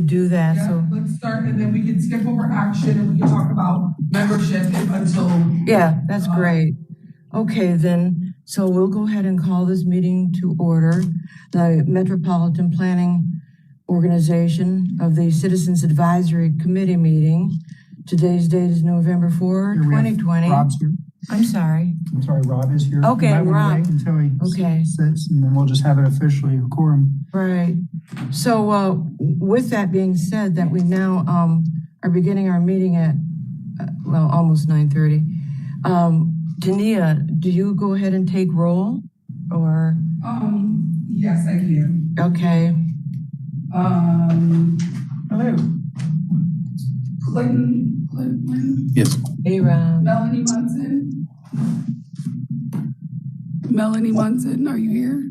do that. Yeah, So let's start and then we can skip over action and we can talk about membership until. yeah, that's great. Okay, then, so we'll go ahead and call this meeting to order. The Metropolitan Planning Organization of the Citizens Advisory Committee meeting. Today's date is November 4, Here we have 2020. Rob's here. I'm sorry. Rob is here. Okay, You might wanna Rob. wait until he Okay. sits, and then we'll just have it officially a quorum. Right. So with that being said, that we now are beginning our meeting at, almost 9:30. Tania, do you go ahead and take roll or? Yes, I can. Okay. Hello. Clinton. Yes. Hey, Rob. Melanie Munson, are you here?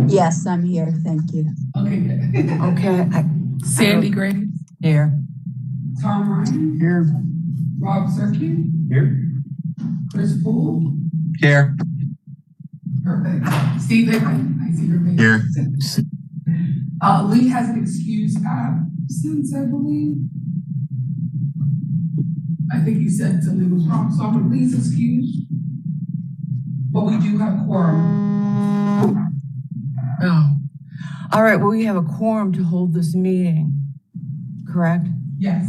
Yes, I'm here. Thank you. Okay, good. Okay. Sandy Graves, Here. Tom Ryan, Here. Rob Zerke, Here. Chris Poole, Here. perfect. Steve Hickman, I see your face. Here. Lee has an excused absence, I believe. I think you said something was wrong, so I'm Lee's excused. But we do have quorum. Oh. All right. Well, we have a quorum to hold this meeting, correct? Yes.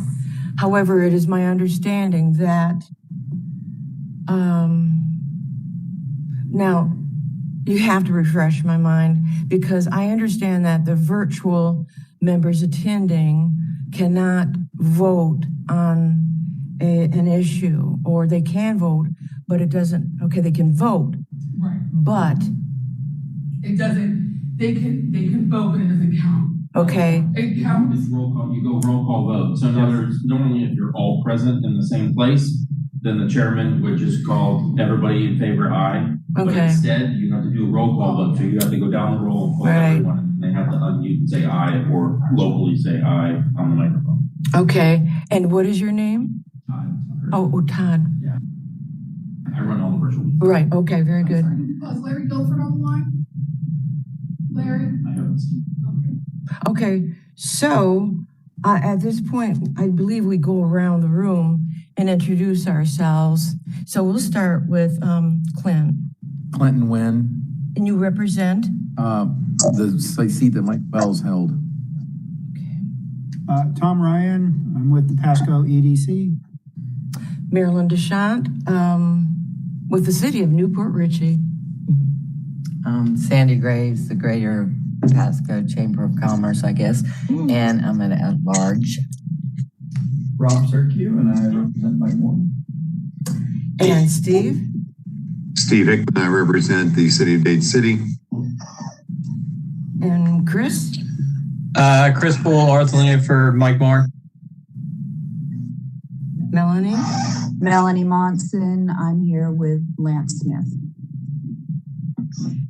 However, it is my understanding that, now you have to refresh my mind because I understand that the virtual members attending cannot vote on an issue, or they can vote, but it doesn't, okay, they can vote, Right. but, It doesn't, they can vote, but it doesn't count. okay, It counts. It's roll call, you go roll call vote. So in other words, normally if you're all present in the same place, then the chairman would just call everybody in favor aye. But okay, instead, you have to do a roll call vote. So you have to go down the roll and call Right. everyone. And they have to unmute and say aye or locally say aye on the microphone. okay. And what is your name? Oh, Todd. I run all the virtual. Right, okay, very good. Is Larry Guilford on the line? Larry? I haven't seen. Okay, so at this point, I believe we go around the room and introduce ourselves. So we'll start with Clint. Clinton Wynn, And you represent? the seat that Mike Bell's held. Tom Ryan, I'm with the Pasco EDC. Marilyn DeShant, with the city of Newport Richey. Sandy Graves, the Greater Pasco Chamber of Commerce, I guess, and I'm an at-large. Rob Zerke, and I represent Mike Moore. And Steve? Steve Hickman, I represent the city of Dade City. And Chris? Chris Poole, alternate for Mike Moore. Melanie? Melanie Monson. I'm here with Lance Smith.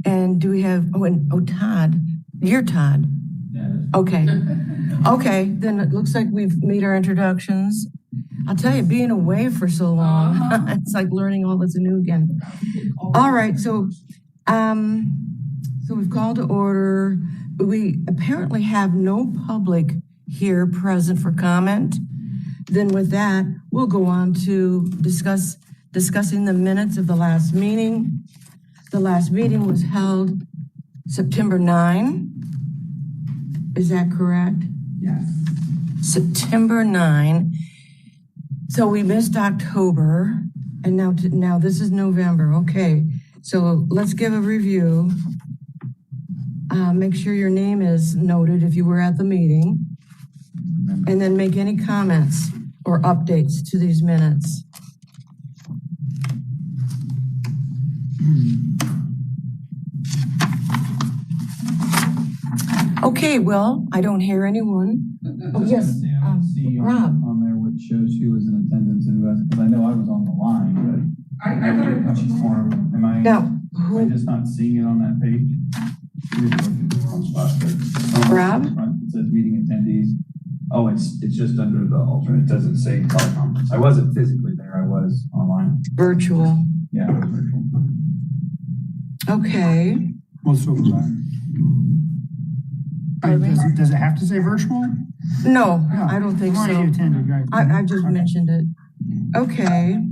And do we have, Todd? You're Todd. Yeah. Okay. Okay, then it looks like we've made our introductions. I'll tell you, being away for so long, it's like learning all this anew again. All right, so we've called to order. We apparently have no public here present for comment. Then with that, we'll go on to discussing the minutes of the last meeting. The last meeting was held September 9. Is that correct? Yes. September 9. So we missed October, and now this is November. Okay, so let's give a review. Make sure your name is noted if you were at the meeting, and then make any comments or updates to these minutes. Okay, well, I don't hear anyone. Oh, yes, Rob. On there, which shows who was in attendance and who wasn't, because I know I was on the line, but I thought it was you. am I Now, who, just not seeing it on that page? Rob? It says meeting attendees. Oh, it's just under the alternate. It doesn't say teleconference. I wasn't physically there. I was online. Virtual. Yeah, it was virtual. Okay. Also, Does it have to say virtual? No, No, I don't think I'm already so. attended, right? I just Okay. mentioned it. Okay,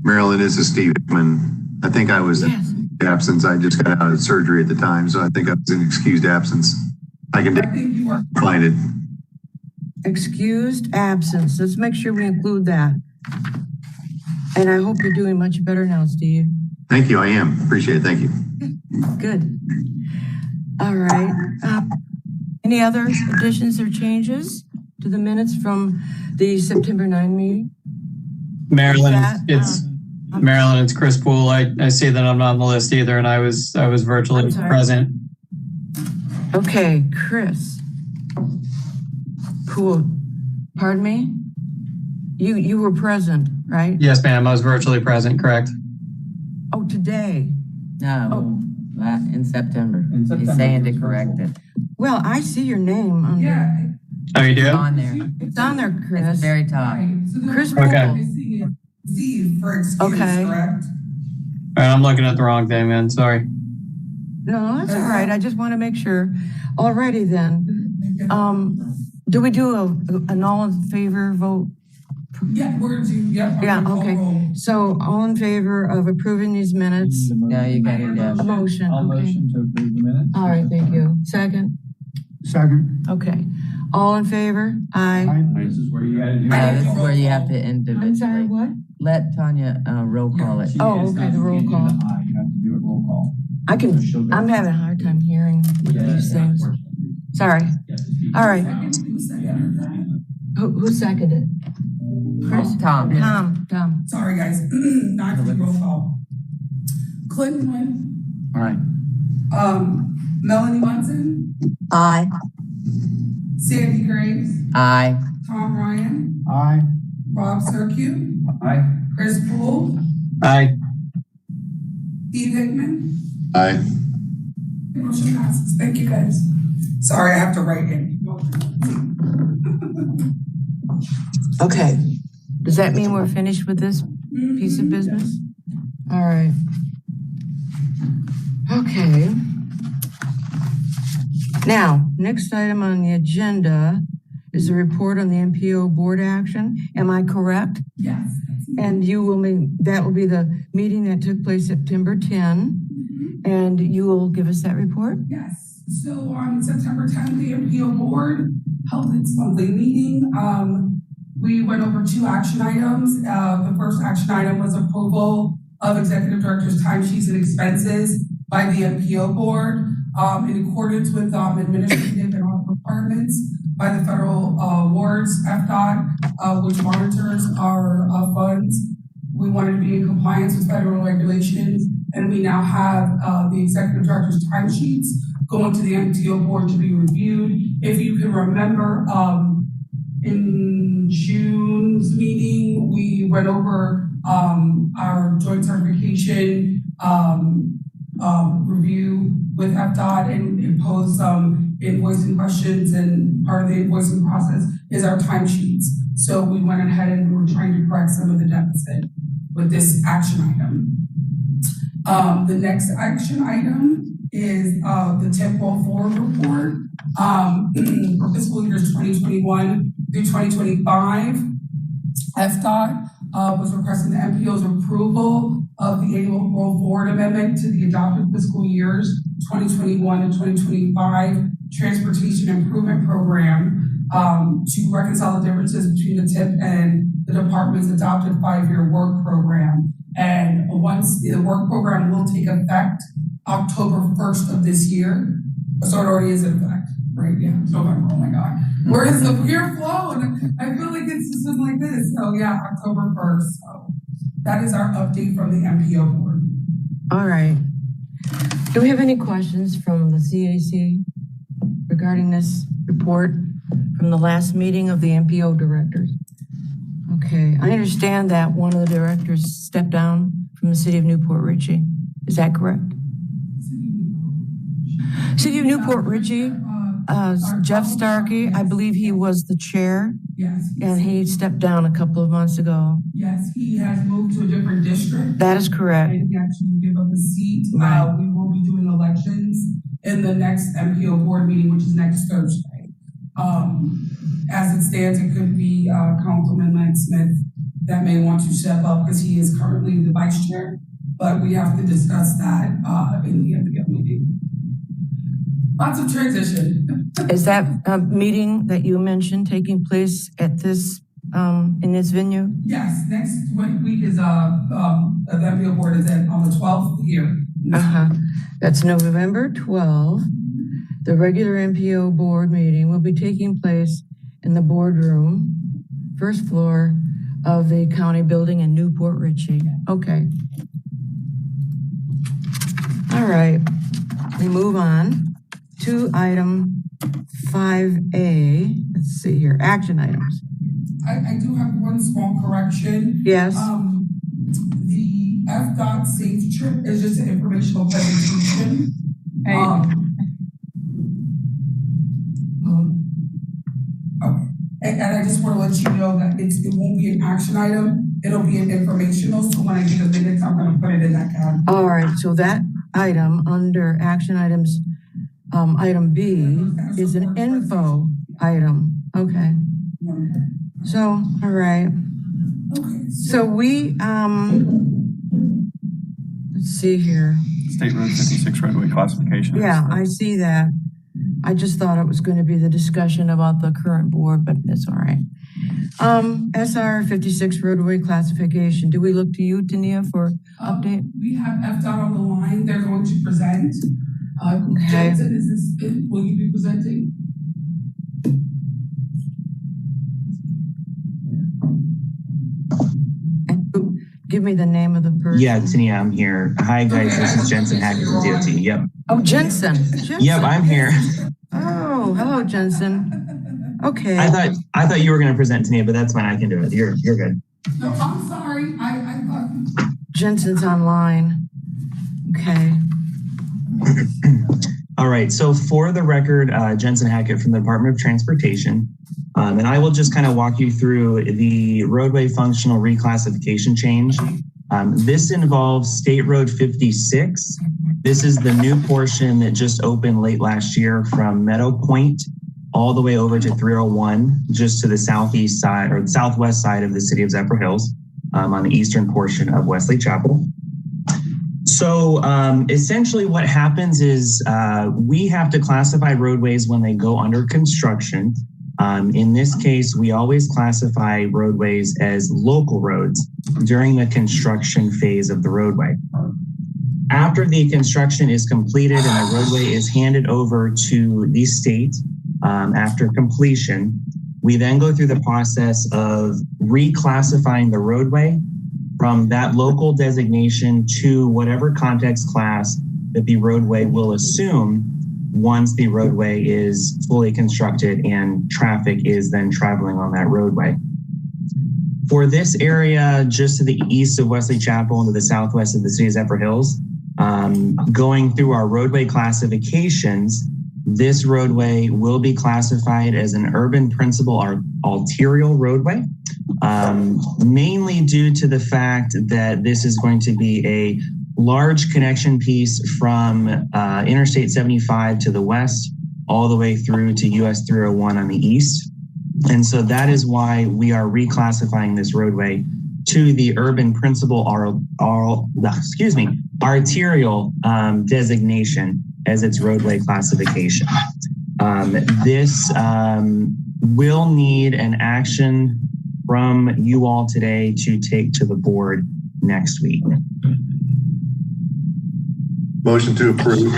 Marilyn, this is Steve Hickman. I think I was in yes. absence. I just got out of surgery at the time, so I think I was in excused absence. I can I think you are. find it. Excused absence. Let's make sure we include that. And I hope you're doing much better now, Steve. Thank you, I am. Appreciate it. Thank you. Good. All right. Any other additions or changes to the minutes from the September 9 meeting? Marilyn, That, Marilyn, it's Chris Poole. I see that I'm not on the list either, and I was virtually I'm sorry. present. Okay, Chris. Cool. Pardon me? You were present, right? Yes, ma'am. I was virtually present, correct? Oh, today. No, in September. In He's September, saying to it's correct it. Well, I see your name on there. Yeah. Oh, you do? It's on there. It's on there, It's the Chris. very top. Right. So the Chris first Okay. one is Steve for excuse, Okay. correct? All right, I'm looking at the wrong thing, man. Sorry. No, that's all right. I just want to make sure. Alrighty then. Do we do an all in favor vote? Yeah, we're gonna do, yeah. Yeah, call okay. roll. So all in favor of approving these minutes? No, you got it, yes. A motion, I'll okay. motion to approve the minutes. All right, thank you. Second? Second. Okay. All in favor? Aye. Aye. This is where you gotta do. No, this is where you have to I'm sorry, individually. what? Let Tanya roll call it. Oh, okay, the roll call. You have to do a roll call. I can, I'm having a hard time hearing these things. Sorry. All right. Who seconded? Chris? Tom. Tom. Sorry, guys. Not the roll call. Clinton Wynn, All right. Melanie Munson, Aye. Sandy Graves, Aye. Tom Ryan, Aye. Rob Cirque, Aye. Chris Poole, Aye. Steve Hickman. Aye. Motion passes. Thank you, guys. Sorry, I have to write it. Okay. Does that mean we're finished with this piece of business? All right. Okay. Now, next item on the agenda is a report on the MPO board action. Am I correct? Yes. And that will be the meeting that took place September 10. And you will give us that report? Yes. So on September 10th, the MPO board held its monthly meeting. We went over 2 action items. The first action item was approval of executive director's timesheets and expenses by the MPO board in accordance with administrative and audit requirements by the federal awards, FDOT, which monitors our funds. We wanted to be in compliance with federal regulations, and we now have the executive director's timesheets going to the MPO board to be reviewed. If you can remember, in June's meeting, we went over our joint certification review with FDOT and imposed some invoicing questions, and part of the invoicing process is our timesheets. So we went ahead and we were trying to correct some of the deficit with this action item. The next action item is the TIP Roll Forward report for fiscal years 2021 through 2025. FDOT was requesting the MPO's approval of the annual roll forward amendment to the adopted fiscal years 2021 and 2025 transportation improvement program to reconcile the differences between the TIP and the department's adopted 5-year work program. And once the work program will take effect October 1st of this year, so it already is in effect, right? Yeah, it's November. Oh my God. Where is the year flown? I feel like it's just been like this. So yeah, October 1st. So that is our update from the MPO board. All right. Do we have any questions from the CAC regarding this report from the last meeting of the MPO directors? Okay, I understand that one of the directors stepped down from the city of Newport Richey. Is that correct? City of Newport Richey, Jeff Starkey, I believe he was the chair, Yes. and he stepped down a couple of months ago. Yes, he has moved to a different district. That is correct. And he actually gave up his seat. Right. We will be doing elections in the next MPO board meeting, which is next Thursday. As it stands, it could be Councilman Lance Smith that may want to step up because he is currently the vice chair, but we have to discuss that in the MPO meeting. Lots of transition. Is that meeting that you mentioned taking place at this, in this venue? Yes, next week is the MPO board is on the 12th here. That's November 12th. The regular MPO board meeting will be taking place in the boardroom, first floor of the county building in Newport Richey. Okay. All right, we move on to item 5A. Let's see here, action items. I do have one small correction. Yes. The FDOT SaleTRIP is just an informational presentation. Okay. And I just want to let you know that it won't be an action item. It'll be an informational. So when I get the minutes, I'm going to put it in that category. All right, so that item under action items, item B is an info item. Okay. So, all right. Okay. So we, let's see here. State Road 56 roadway classification. Yeah, I see that. I just thought it was going to be the discussion about the current board, but it's all right. SR 56 roadway classification. Do we look to you, Tania, for update? We have FDOT on the line. They're going to present. Okay. Jensen, will you be presenting? Give me the name of the person. Yeah, Tania, I'm here. Hi, guys. This is Jensen Hackett from DOT. Yep. Oh, Jensen. Yep, I'm here. Oh, hello, Jensen. Okay. I thought you were going to present, Tania, but that's fine. I can do it. You're good. No, I'm sorry. I thought. Jensen's online. Okay. All right. So for the record, Jensen Hackett from the Department of Transportation. And I will just kind of walk you through the roadway functional reclassification change. This involves State Road 56. This is the new portion that just opened late last year from Meadow Point all the way over to 301, just to the southeast side or the southwest side of the city of Zephyr Hills, on the eastern portion of Wesley Chapel. So essentially what happens is we have to classify roadways when they go under construction. In this case, we always classify roadways as local roads during the construction phase of the roadway. After the construction is completed and the roadway is handed over to the state after completion, we then go through the process of reclassifying the roadway from that local designation to whatever context class that the roadway will assume once the roadway is fully constructed and traffic is then traveling on that roadway. For this area just to the east of Wesley Chapel and to the southwest of the city of Zephyr Hills, going through our roadway classifications, this roadway will be classified as an urban principal arterial roadway, mainly due to the fact that this is going to be a large connection piece from Interstate 75 to the west, all the way through to US 301 on the east. And so that is why we are reclassifying this roadway to the urban principal arterial designation as its roadway classification. This will need an action from you all today to take to the board next week. Motion to approve.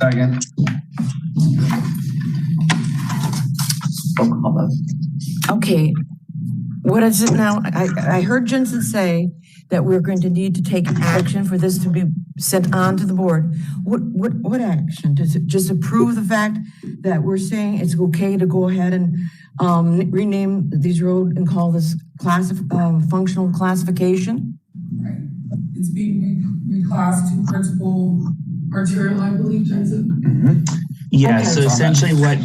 Second. Okay. What is it now? I heard Jensen say that we're going to need to take action for this to be sent on to the board. What action? Does it just approve the fact that we're saying it's okay to go ahead and rename these roads and call this functional classification? Right. It's being reclassed to principal arterial, I believe, Jensen. Yeah, Okay. so essentially what,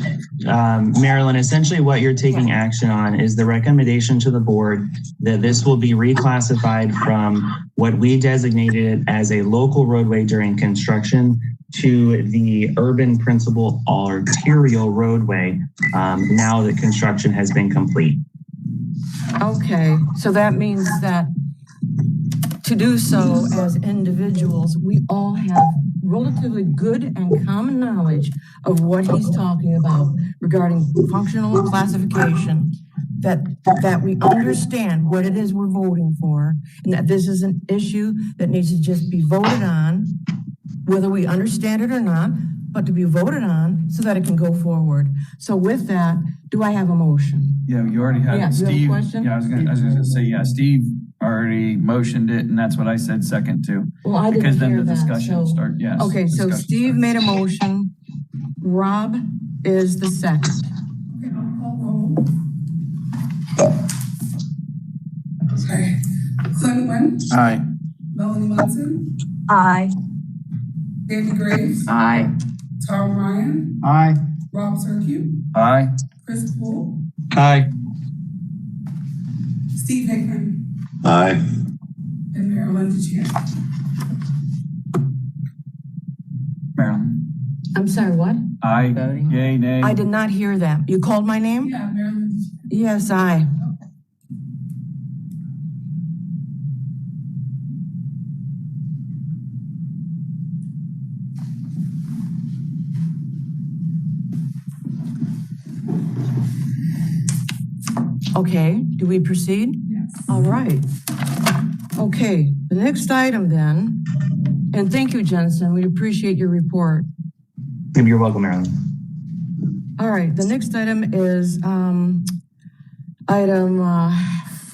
Marilyn, essentially what you're taking action on is the recommendation to the board that this will be reclassified from what we designated as a local roadway during construction to the urban principal arterial roadway now that construction has been complete. Okay, so that means that to do so as individuals, we all have relatively good and common knowledge of what he's talking about regarding functional classification, that we understand what it is we're voting for, and that this is an issue that needs to just be voted on, whether we understand it or not, but to be voted on so that it can go forward. So with that, do I have a motion? Yeah, you already had Yeah, you have a Steve. question? Yeah, I was gonna say, yeah, Steve already motioned it, and that's what I said second too. Well, I didn't Because then hear the that, discussion so- start, yes. Okay, so discussion Steve starts. made a motion. Rob is the second. Okay, I'll call roll. Okay, Glenn Wynn, Aye. Melanie Munson, Aye. Danny Graves, Aye. Tom Ryan, Aye. Rob Cirque, Aye. Chris Poole, Aye. Steve Hickman, Aye. and Marilyn DeChamp. Marilyn. I'm sorry, what? Aye. Voting. Yay, nay. I did not hear that. You called my name? Yeah, Marilyn DeChamp. Yes, aye. Okay, do we proceed? Yes. All right. Okay, the next item then, and thank you, Jensen, we appreciate your report. You're welcome, Marilyn. All right, the next item is item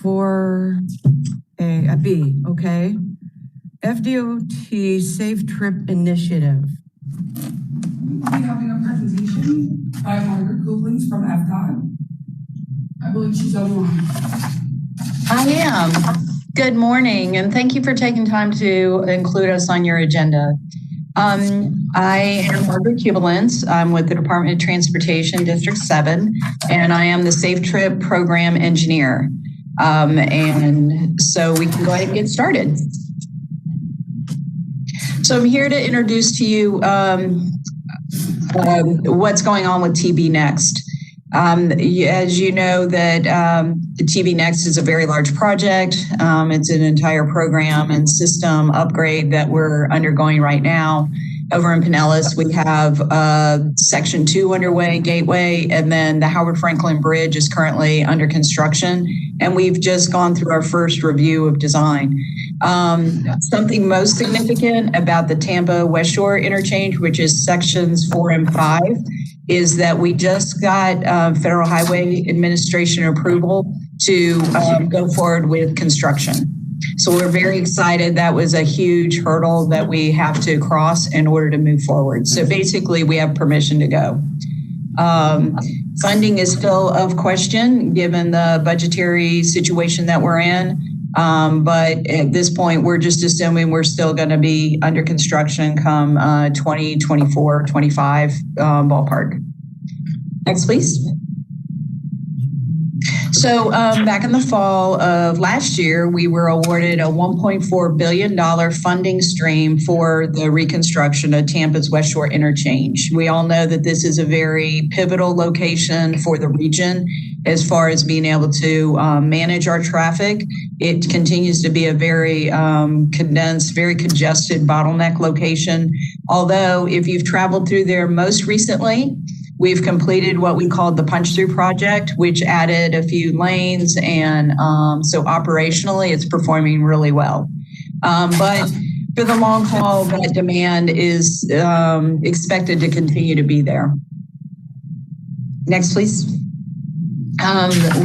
4A, okay? FDOT Safe Trip Initiative. We'll be having a presentation by Margaret Kublings from FDOT. I believe she's online. I am. Good morning, and thank you for taking time to include us on your agenda. I am Margaret Kublins. I'm with the Department of Transportation, District 7, and I am the Safe Trip Program Engineer. And so we can go ahead and get started. So I'm here to introduce to you what's going on with TB Next. As you know, that the TB Next is a very large project. It's an entire program and system upgrade that we're undergoing right now. Over in Pinellas, we have Section 2 underway, Gateway, and then the Howard Franklin Bridge is currently under construction. And we've just gone through our first review of design. Something most significant about the Tampa West Shore interchange, which is sections 4 and 5, is that we just got Federal Highway Administration approval to go forward with construction. So we're very excited. That was a huge hurdle that we have to cross in order to move forward. So basically, we have permission to go. Funding is still of question given the budgetary situation that we're in. But at this point, we're just assuming we're still going to be under construction come 2024, 25 ballpark. Next, please. So back in the fall of last year, we were awarded a $1.4 billion funding stream for the reconstruction of Tampa's West Shore interchange. We all know that this is a very pivotal location for the region as far as being able to manage our traffic. It continues to be a very condensed, very congested bottleneck location. Although if you've traveled through there most recently, we've completed what we called the punch-through project, which added a few lanes. And so operationally, it's performing really well. But for the long haul, that demand is expected to continue to be there. Next, please.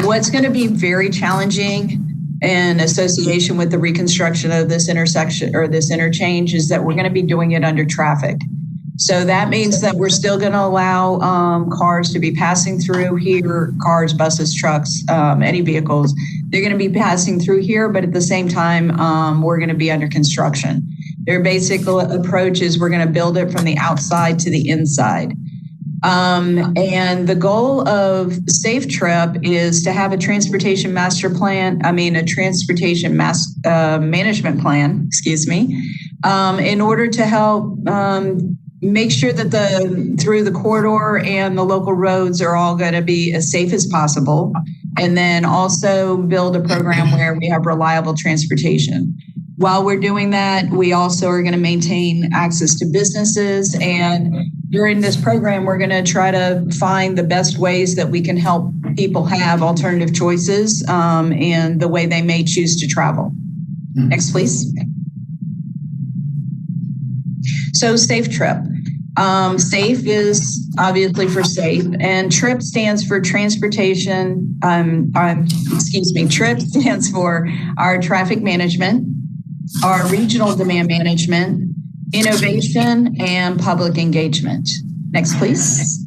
What's going to be very challenging in association with the reconstruction of this intersection or this interchange is that we're going to be doing it under traffic. So that means that we're still going to allow cars to be passing through here, cars, buses, trucks, any vehicles. They're going to be passing through here, but at the same time, we're going to be under construction. Their basic approach is we're going to build it from the outside to the inside. And the goal of Safe Trip is to have a transportation master plan, a transportation management plan, in order to help make sure that through the corridor and the local roads are all going to be as safe as possible. And then also build a program where we have reliable transportation. While we're doing that, we also are going to maintain access to businesses. And during this program, we're going to try to find the best ways that we can help people have alternative choices and the way they may choose to travel. Next, please. So SafeTRIP. SAFE is obviously for safe, and TRIP stands for transportation. TRIP stands for our traffic management, our regional demand management, innovation, and public engagement. Next, please.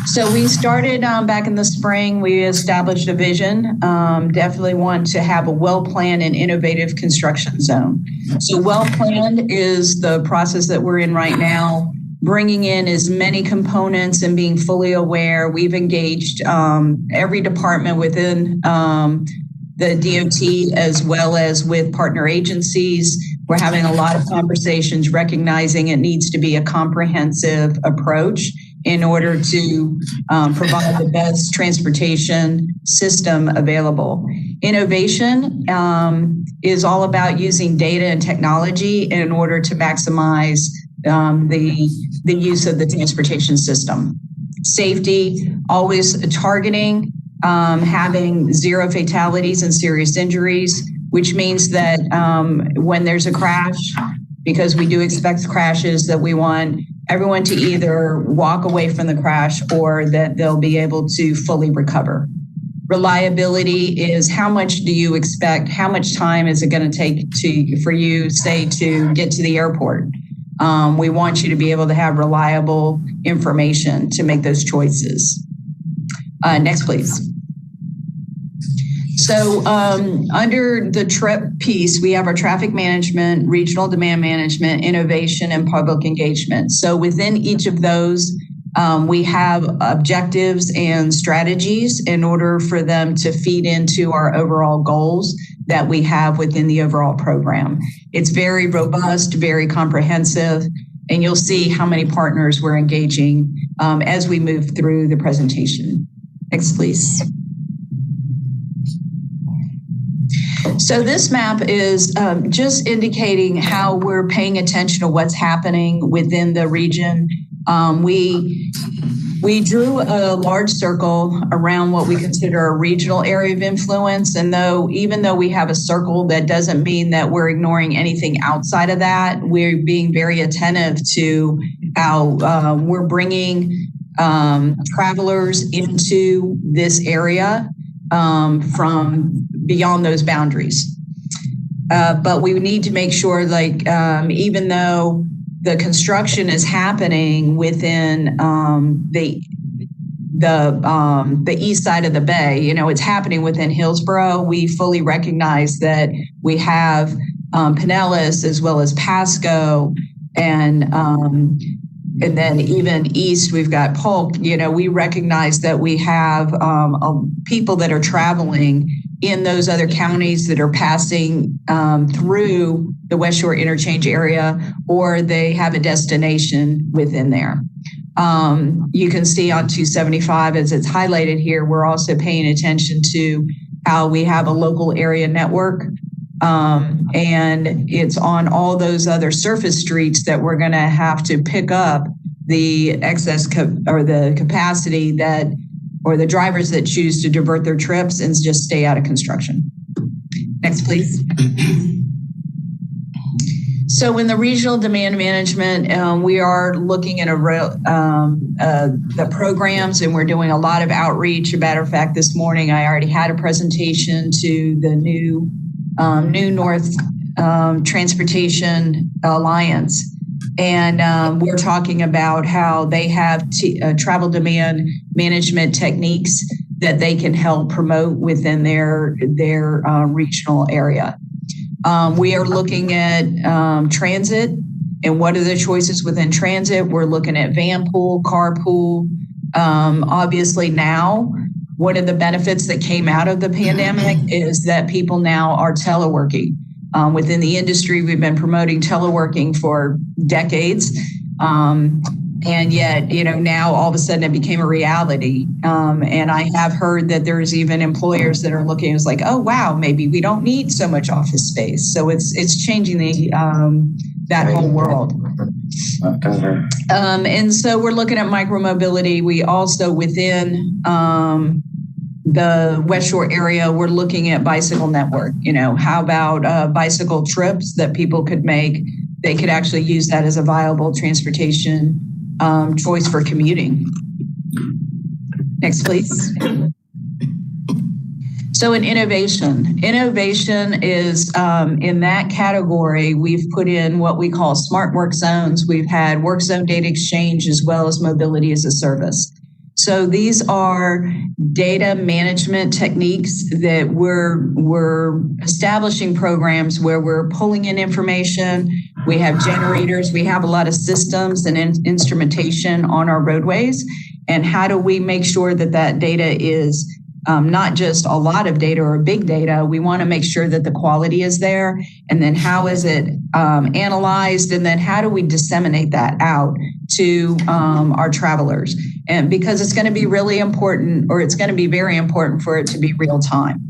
So we started back in the spring. We established a vision. Definitely want to have a well-planned and innovative construction zone. So well-planned is the process that we're in right now, bringing in as many components and being fully aware. We've engaged every department within the DOT as well as with partner agencies. We're having a lot of conversations, recognizing it needs to be a comprehensive approach in order to provide the best transportation system available. Innovation is all about using data and technology in order to maximize the use of the transportation system. Safety, always targeting, having 0 fatalities and serious injuries, which means that when there's a crash, because we do expect crashes, that we want everyone to either walk away from the crash or that they'll be able to fully recover. Reliability is how much do you expect, how much time is it going to take for you, say, to get to the airport? We want you to be able to have reliable information to make those choices. Next, please. So under the TRIP piece, we have our traffic management, regional demand management, innovation, and public engagement. So within each of those, we have objectives and strategies in order for them to feed into our overall goals that we have within the overall program. It's very robust, very comprehensive, and you'll see how many partners we're engaging as we move through the presentation. Next, please. So this map is just indicating how we're paying attention to what's happening within the region. We drew a large circle around what we consider a regional area of influence. And even though we have a circle, that doesn't mean that we're ignoring anything outside of that. We're being very attentive to how we're bringing travelers into this area from beyond those boundaries. But we need to make sure, even though the construction is happening within the east side of the bay, it's happening within Hillsborough. We fully recognize that we have Pinellas as well as Pasco, and then even east, we've got Polk. We recognize that we have people that are traveling in those other counties that are passing through the West Shore Interchange area, or they have a destination within there. You can see on 275, as it's highlighted here, we're also paying attention to how we have a local area network. And it's on all those other surface streets that we're going to have to pick up the excess or the capacity or the drivers that choose to divert their trips and just stay out of construction. Next, please. So in the regional demand management, we are looking at the programs, and we're doing a lot of outreach. As a matter of fact, this morning I already had a presentation to the new North Transportation Alliance. And we're talking about how they have travel demand management techniques that they can help promote within their regional area. We are looking at transit and what are the choices within transit. We're looking at van pool, carpool. Obviously now, one of the benefits that came out of the pandemic is that people now are teleworking. Within the industry, we've been promoting teleworking for decades. And yet, now all of a sudden it became a reality. And I have heard that there's even employers that are looking, it's like, oh, wow, maybe we don't need so much office space. So it's changing that whole world. And so we're looking at micromobility. We also, within the West Shore area, we're looking at bicycle network. How about bicycle trips that people could make? They could actually use that as a viable transportation choice for commuting. Next, please. So in innovation is in that category, we've put in what we call smart work zones. We've had work zone data exchange as well as mobility as a service. So these are data management techniques that we're establishing programs where we're pulling in information. We have generators. We have a lot of systems and instrumentation on our roadways. And how do we make sure that that data is not just a lot of data or big data? We want to make sure that the quality is there. And then how is it analyzed? And then how do we disseminate that out to our travelers? And because it's going to be really important, or it's going to be very important for it to be real time.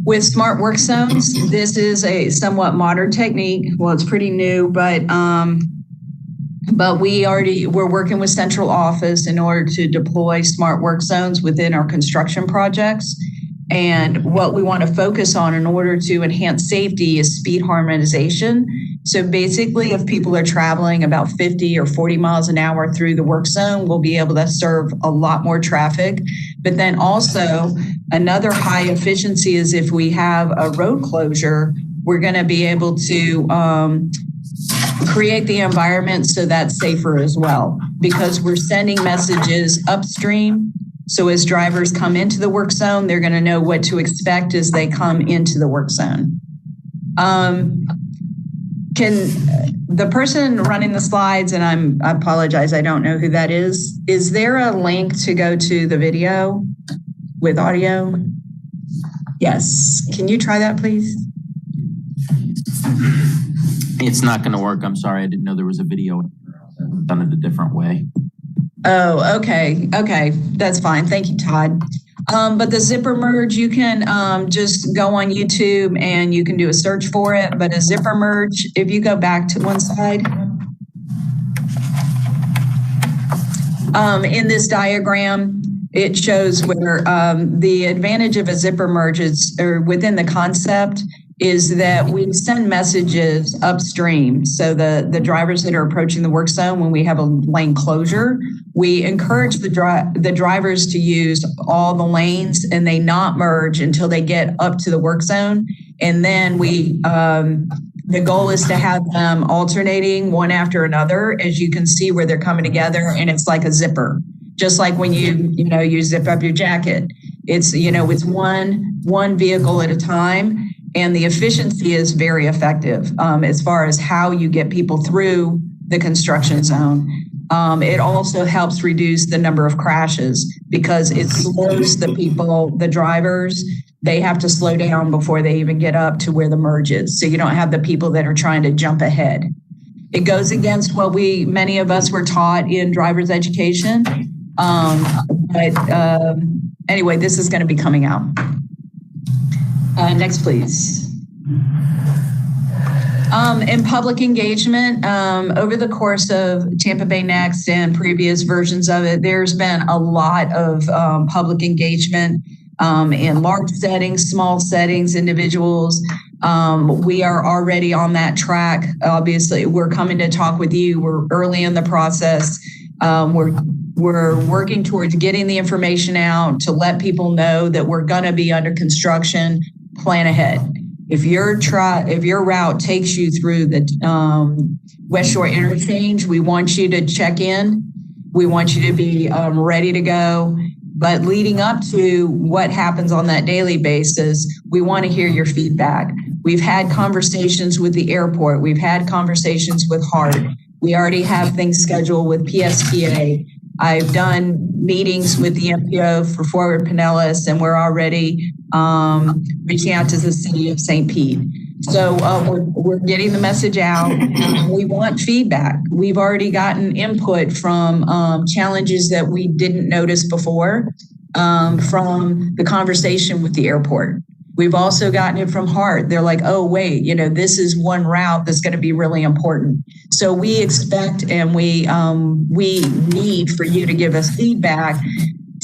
With smart work zones, this is a somewhat modern technique. Well, it's pretty new, but we're working with central office in order to deploy smart work zones within our construction projects. And what we want to focus on in order to enhance safety is speed harmonization. So basically, if people are traveling about 50 or 40 miles an hour through the work zone, we'll be able to serve a lot more traffic. But then also another high efficiency is if we have a road closure, we're going to be able to create the environment so that's safer as well, because we're sending messages upstream. So as drivers come into the work zone, they're going to know what to expect as they come into the work zone. Can the person running the slides, and I apologize, I don't know who that is there a link to go to the video with audio? Yes. Can you try that, please? It's not going to work. I'm sorry. I didn't know there was a video. I've done it a different way. Oh, okay. Okay. That's fine. Thank you, Todd. But the zipper merge, you can just go on YouTube and you can do a search for it. But a zipper merge, if you go back to one slide. In this diagram, it shows where the advantage of a zipper merge is, or within the concept, is that we send messages upstream. So the drivers that are approaching the work zone, when we have a lane closure, we encourage the drivers to use all the lanes and they not merge until they get up to the work zone. And then the goal is to have them alternating one after another, as you can see where they're coming together, and it's like a zipper. Just like when you zip up your jacket. It's one vehicle at a time. And the efficiency is very effective as far as how you get people through the construction zone. It also helps reduce the number of crashes because it slows the drivers. They have to slow down before they even get up to where the merge is. So you don't have the people that are trying to jump ahead. It goes against what many of us were taught in driver's education. Anyway, this is going to be coming out. Next, please. In public engagement, over the course of Tampa Bay Next and previous versions of it, there's been a lot of public engagement in large settings, small settings, individuals. We are already on that track. Obviously, we're coming to talk with you. We're early in the process. We're working towards getting the information out to let people know that we're going to be under construction. Plan ahead. If your route takes you through the West Shore interchange, we want you to check in. We want you to be ready to go. But leading up to what happens on that daily basis, we want to hear your feedback. We've had conversations with the airport. We've had conversations with HART. We already have things scheduled with PSTA. I've done meetings with the MPO for Forward Pinellas, and we're already reaching out to the city of St. Pete. So we're getting the message out. We want feedback. We've already gotten input from challenges that we didn't notice before from the conversation with the airport. We've also gotten it from Hart. They're like, oh, wait, this is one route that's going to be really important. So we expect and we need for you to give us feedback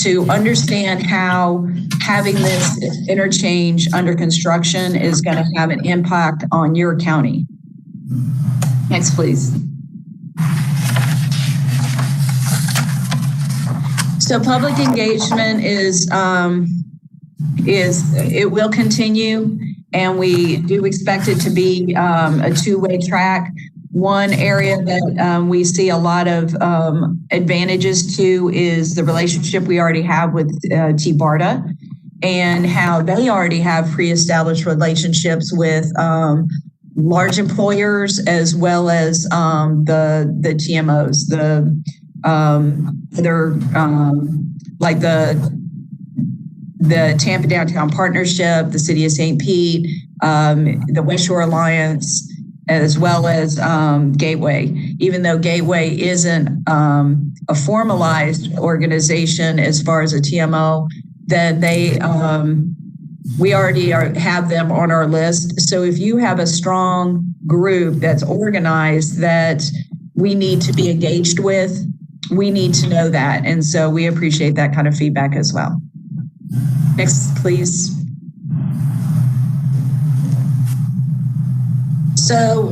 to understand how having this interchange under construction is going to have an impact on your county. Next, please. So public engagement it will continue, and we do expect it to be a two-way track. One area that we see a lot of advantages to is the relationship we already have with T-BARTA, and how they already have pre-established relationships with large employers as well as the TMOs, like the Tampa Downtown Partnership, the City of St. Pete, the West Shore Alliance, as well as Gateway. Even though Gateway isn't a formalized organization as far as a TMO, then we already have them on our list. So if you have a strong group that's organized that we need to be engaged with, we need to know that. And so we appreciate that kind of feedback as well. Next, please. So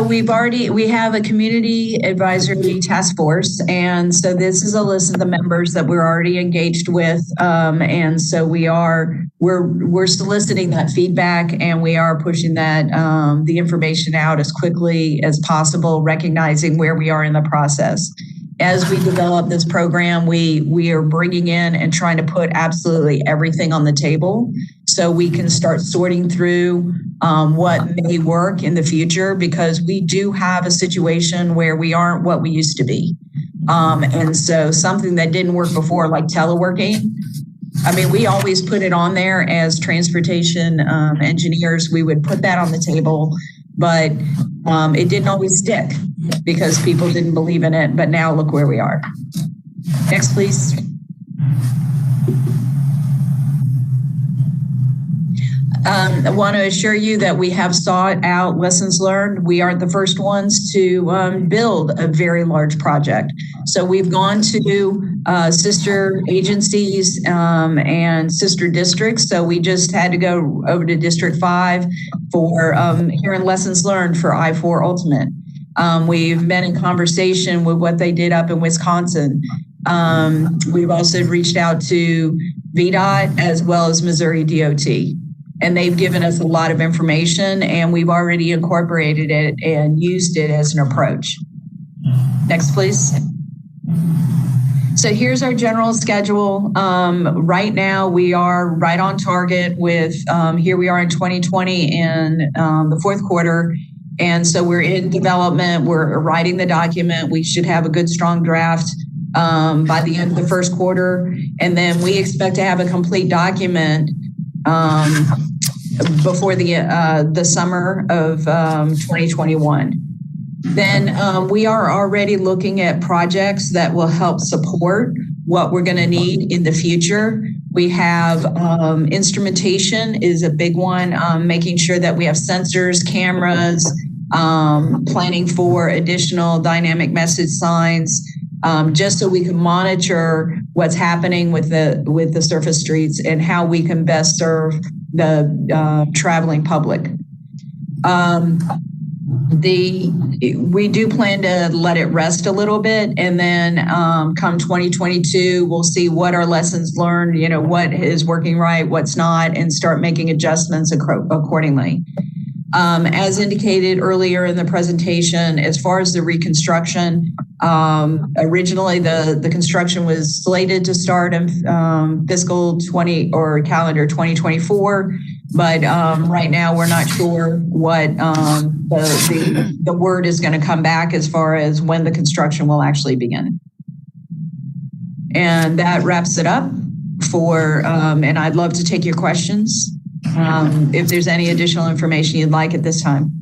we have a community advisory task force, and so this is a list of the members that we're already engaged with, and so we're soliciting that feedback, and we are pushing that the information out as quickly as possible, recognizing where we are in the process. As we develop this program, we are bringing in and trying to put absolutely everything on the table so we can start sorting through what may work in the future, because we do have a situation where we aren't what we used to be. And so something that didn't work before, like teleworking, we always put it on there as transportation engineers. We would put that on the table, but it didn't always stick because people didn't believe in it. But now look where we are. Next, please. I want to assure you that we have sought out lessons learned. We aren't the first ones to build a very large project. So we've gone to sister agencies and sister districts. So we just had to go over to District 5 for hearing lessons learned for I-4 Ultimate. We've been in conversation with what they did up in Wisconsin. We've also reached out to VDOT as well as Missouri DOT. And they've given us a lot of information, and we've already incorporated it and used it as an approach. Next, please. So here's our general schedule. Right now, we are right on target with, here we are in 2020 in the fourth quarter. And so we're in development. We're writing the document. We should have a good, strong draft by the end of the first quarter. And then we expect to have a complete document before the summer of 2021. Then we are already looking at projects that will help support what we're going to need in the future. We have instrumentation is a big one, making sure that we have sensors, cameras, planning for additional dynamic message signs, just so we can monitor what's happening with the surface streets and how we can best serve the traveling public. We do plan to let it rest a little bit, and then come 2022, we'll see what our lessons learned, what is working right, what's not, and start making adjustments accordingly. As indicated earlier in the presentation, as far as the reconstruction, Originally, the construction was slated to start in fiscal 20 or calendar 2024, but right now we're not sure what the word is going to come back as far as when the construction will actually begin. And that wraps it up for, and I'd love to take your questions if there's any additional information you'd like at this time.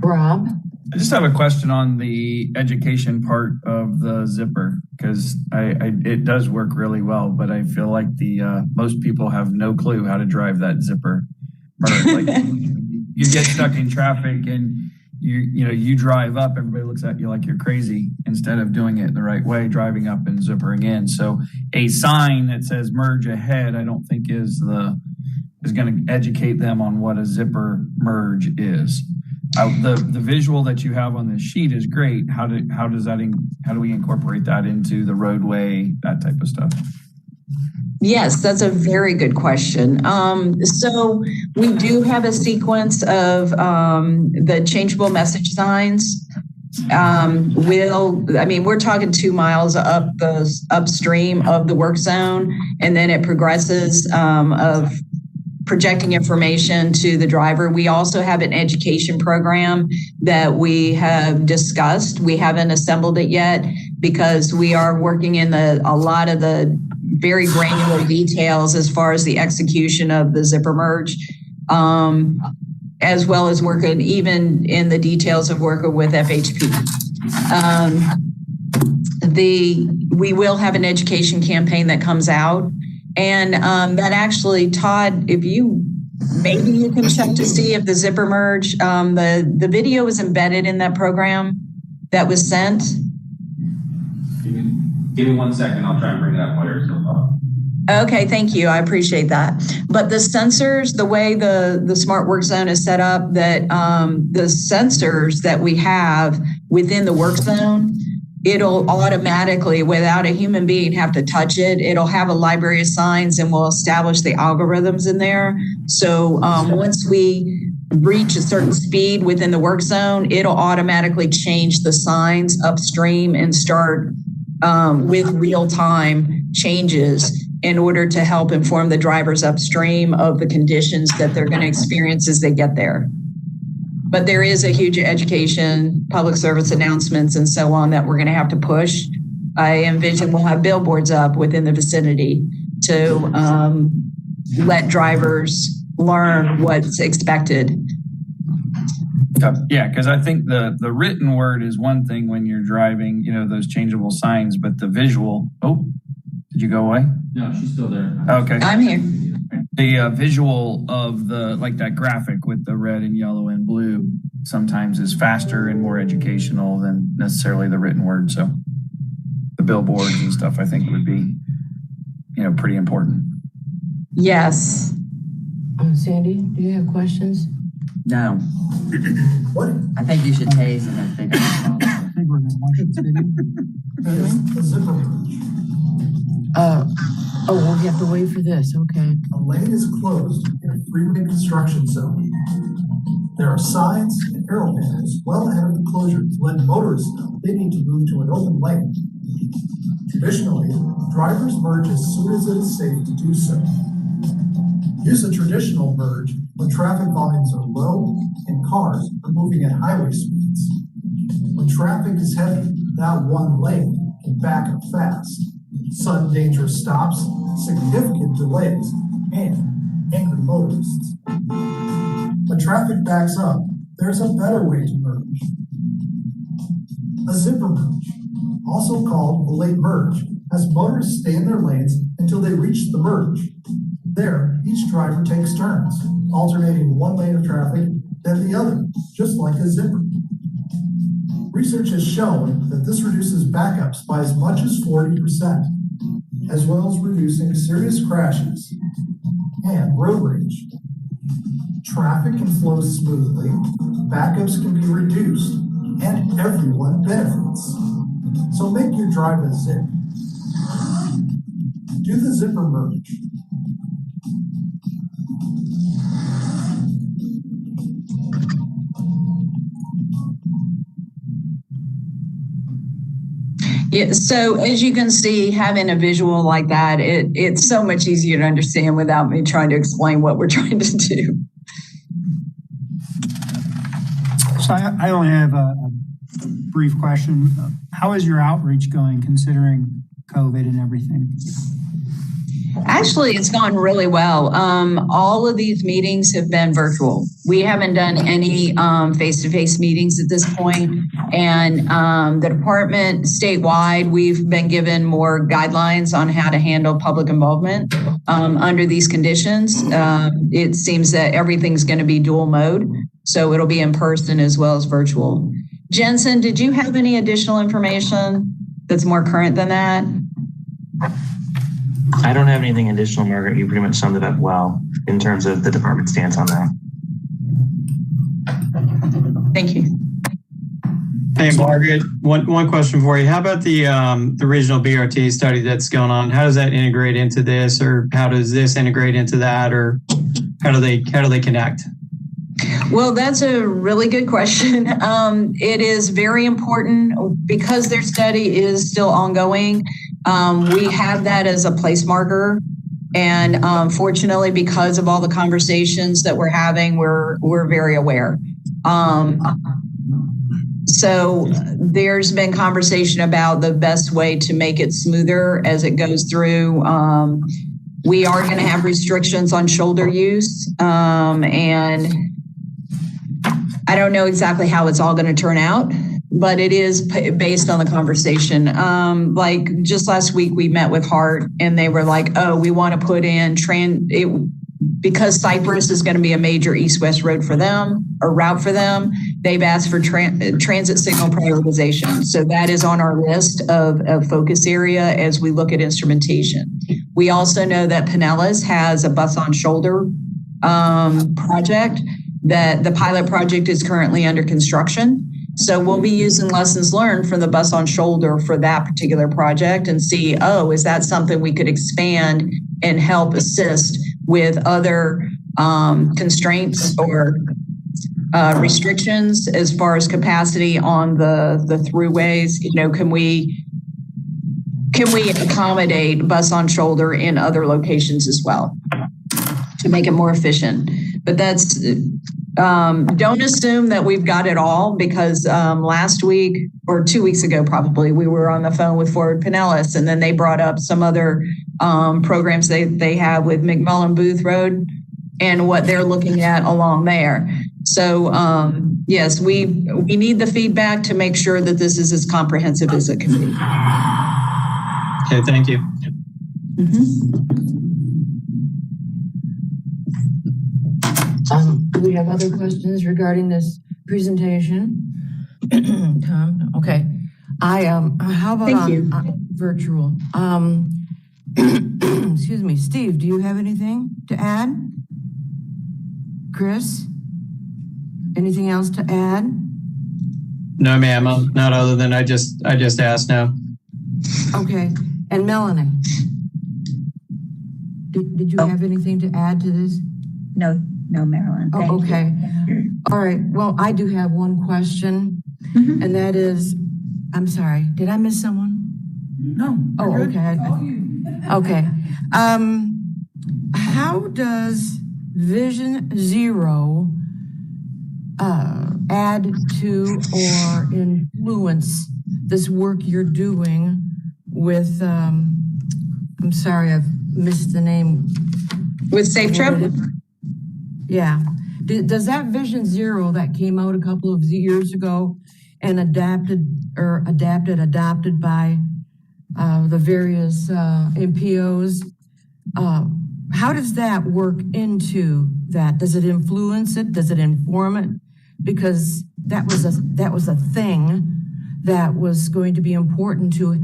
Rob? I just have a question on the education part of the zipper, because it does work really well, but I feel like most people have no clue how to drive that zipper. Like you get stuck in traffic and you drive up, everybody looks at you like you're crazy instead of doing it the right way, driving up and zippering in. So a sign that says merge ahead, I don't think is going to educate them on what a zipper merge is. The visual that you have on this sheet is great. How do we incorporate that into the roadway, that type of stuff? Yes, that's a very good question. So we do have a sequence of the changeable message signs. We're talking 2 miles upstream of the work zone, and then it progresses of projecting information to the driver. We also have an education program that we have discussed. We haven't assembled it yet because we are working in a lot of the very granular details as far as the execution of the zipper merge, as well as working even in the details of working with FHP. We will have an education campaign that comes out. And that actually, Todd, maybe you can check to see if the zipper merge, the video is embedded in that program that was sent. Give me 1 second. I'll try and bring it up while you're still talking. Okay, thank you. I appreciate that. But the sensors, the way the smart work zone is set up, that the sensors that we have within the work zone, it'll automatically, without a human being have to touch it, it'll have a library of signs and will establish the algorithms in there. So once we reach a certain speed within the work zone, it'll automatically change the signs upstream and start with real-time changes in order to help inform the drivers upstream of the conditions that they're going to experience as they get there. But there is a huge education, public service announcements, and so on that we're going to have to push. I envision we'll have billboards up within the vicinity to let drivers learn what's expected. Yeah, because I think the written word is one thing when you're driving, those changeable signs, but the visual, did you go away? No, she's still there. Okay. I'm here. The visual of that graphic with the red and yellow and blue sometimes is faster and more educational than necessarily the written word. So the billboards and stuff, I think would be, pretty important. Yes. Sandy, do you have questions? No. What? I think you should tase them and figure it out. I think we're gonna watch this video. The zipper merge. We'll have to wait for this. Okay. A lane is closed in a freeway construction zone. There are signs and arrow banners well ahead of the closure to let motorists know they need to move to an open lane. Traditionally, drivers merge as soon as it is safe to do so. Use a traditional merge when traffic volumes are low and cars are moving at highway speeds. When traffic is heavy, that one lane can back up fast. Sudden dangerous stops, significant delays, and angry motorists. When traffic backs up, there's a better way to merge. A zipper merge, also called a late merge, has motorists stay in their lanes until they reach the merge. There, each driver takes turns, alternating one lane of traffic, then the other, just like a zipper. Research has shown that this reduces backups by as much as 40%, as well as reducing serious crashes and road rage. Traffic can flow smoothly, backups can be reduced, and everyone benefits. So make your drive a zip. Do the zipper merge. Yeah, so as you can see, having a visual like that, it's so much easier to understand without me trying to explain what we're trying to do. So I only have a brief question. How is your outreach going considering COVID and everything? Actually, it's gone really well. All of these meetings have been virtual. We haven't done any face-to-face meetings at this point. And the department statewide, we've been given more guidelines on how to handle public involvement under these conditions. It seems that everything's going to be dual mode. So it'll be in person as well as virtual. Jensen, did you have any additional information that's more current than that? I don't have anything additional, Margaret. You pretty much summed it up well in terms of the department stance on that. Thank you. Hey, Margaret, one question for you. How about the regional BRT study that's going on? How does that integrate into this, or how does this integrate into that, or how do they connect? Well, that's a really good question. It is very important because their study is still ongoing. We have that as a place marker. And fortunately, because of all the conversations that we're having, we're very aware. So there's been conversation about the best way to make it smoother as it goes through. We are going to have restrictions on shoulder use. And I don't know exactly how it's all going to turn out, but it is based on the conversation. Like just last week, we met with Hart and they were like, oh, we want to put in because Cypress is going to be a major east-west road for them or route for them. They've asked for transit signal prioritization. So that is on our list of focus area as we look at instrumentation. We also know that Pinellas has a bus on shoulder project, that the pilot project is currently under construction. So we'll be using lessons learned from the bus on shoulder for that particular project and see, oh, is that something we could expand and help assist with other constraints or restrictions as far as capacity on the throughways? You know, can we accommodate bus on shoulder in other locations as well to make it more efficient? But that's, don't assume that we've got it all, because last week or 2 weeks ago, probably, we were on the phone with Forward Pinellas, and then they brought up some other programs they have with McMullen Booth Road and what they're looking at along there. So yes, we need the feedback to make sure that this is as comprehensive as it can be. Okay, thank you. Do we have other questions regarding this presentation? Tom? Okay. How about on virtual? Excuse me, Steve, do you have anything to add? Chris? Anything else to add? No, ma'am. Not other than I just asked now. Okay. And Melanie? Did you have anything to add to this? No, Marilyn. Oh, okay. All right. Well, I do have one question, and that is, I'm sorry, did I miss someone? No. Oh, okay. Okay. How does Vision Zero add to or influence this work you're doing with, I'm sorry, I've missed the name. With SaleTRIP? Yeah. Does that Vision Zero that came out a couple of years ago and adopted by the various MPOs, how does that work into that? Does it influence it? Does it inform it? Because that was a thing that was going to be important to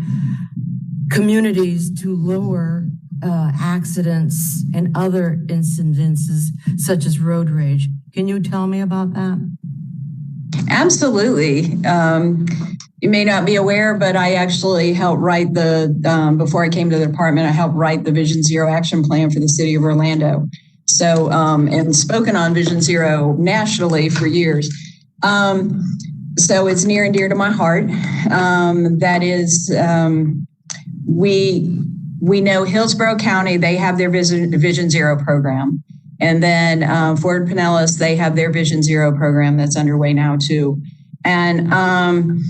communities to lower accidents and other incidences such as road rage. Can you tell me about that? Absolutely. You may not be aware, but I actually helped write before I came to the department, I helped write the Vision Zero action plan for the city of Orlando. So, and spoken on Vision Zero nationally for years. so it's near and dear to my heart. That is, we know Hillsborough County, they have their Vision Zero program. And then Fort Pinellas, they have their Vision Zero program that's underway now too. And I'm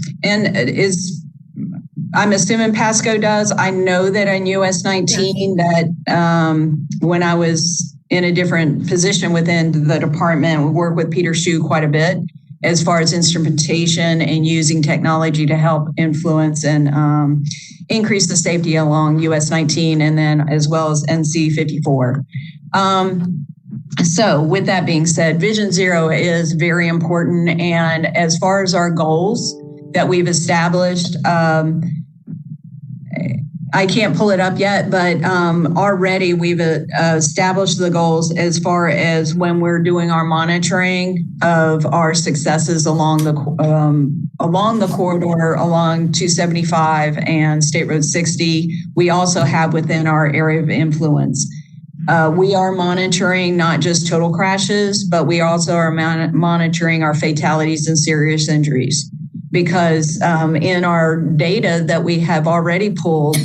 assuming Pasco does. I know that in US 19 that when I was in a different position within the department, we work with Peter Shue quite a bit as far as instrumentation and using technology to help influence and increase the safety along US 19 and then as well as NC 54. So with that being said, Vision Zero is very important. And as far as our goals that we've established, I can't pull it up yet, but already we've established the goals as far as when we're doing our monitoring of our successes along the corridor, along 275 and State Road 60. We also have within our area of influence. We are monitoring not just total crashes, but we also are monitoring our fatalities and serious injuries. Because in our data that we have already pulled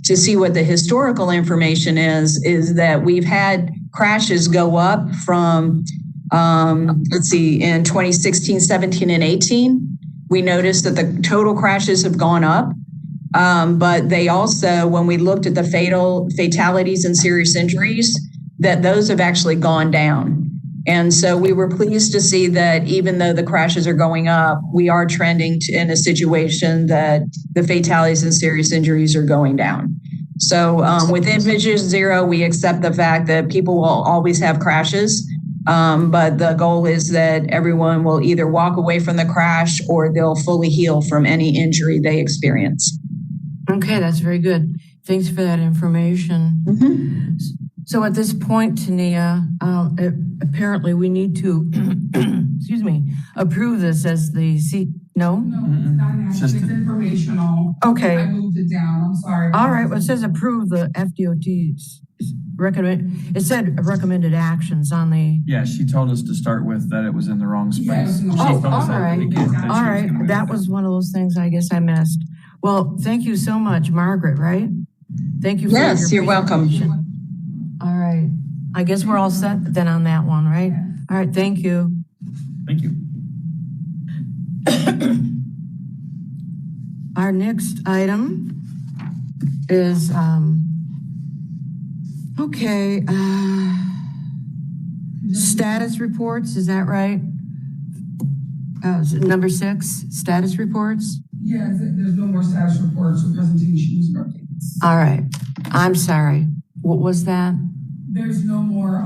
to see what the historical information is that we've had crashes go up from, let's see, in 2016, 17, and 18. We noticed that the total crashes have gone up. But they also, when we looked at the fatalities and serious injuries, that those have actually gone down. And so we were pleased to see that even though the crashes are going up, we are trending in a situation that the fatalities and serious injuries are going down. So within Vision Zero, we accept the fact that people will always have crashes, but the goal is that everyone will either walk away from the crash or they'll fully heal from any injury they experience. Okay, that's very good. Thanks for that information. Mm-hmm. So at this point, Tania, apparently we need to, excuse me, approve this as the No, it's not actually, it's informational. Okay. I moved it down, I'm sorry. All right, well, it says approve the FDOT's recommend. It said recommended actions on the. Yeah, she told us to start with that it was in the wrong space. All right. That was one of those things I guess I missed. Well, thank you so much, Margaret, right? Thank you. Yes, you're welcome. All right. I guess we're all set then on that one, right? All right, thank you. Thank you. Our next item is, status reports, is that right? Number 6, status reports? Yes, there's no more status reports or presentations or updates. All right, I'm sorry. What was that? There's no more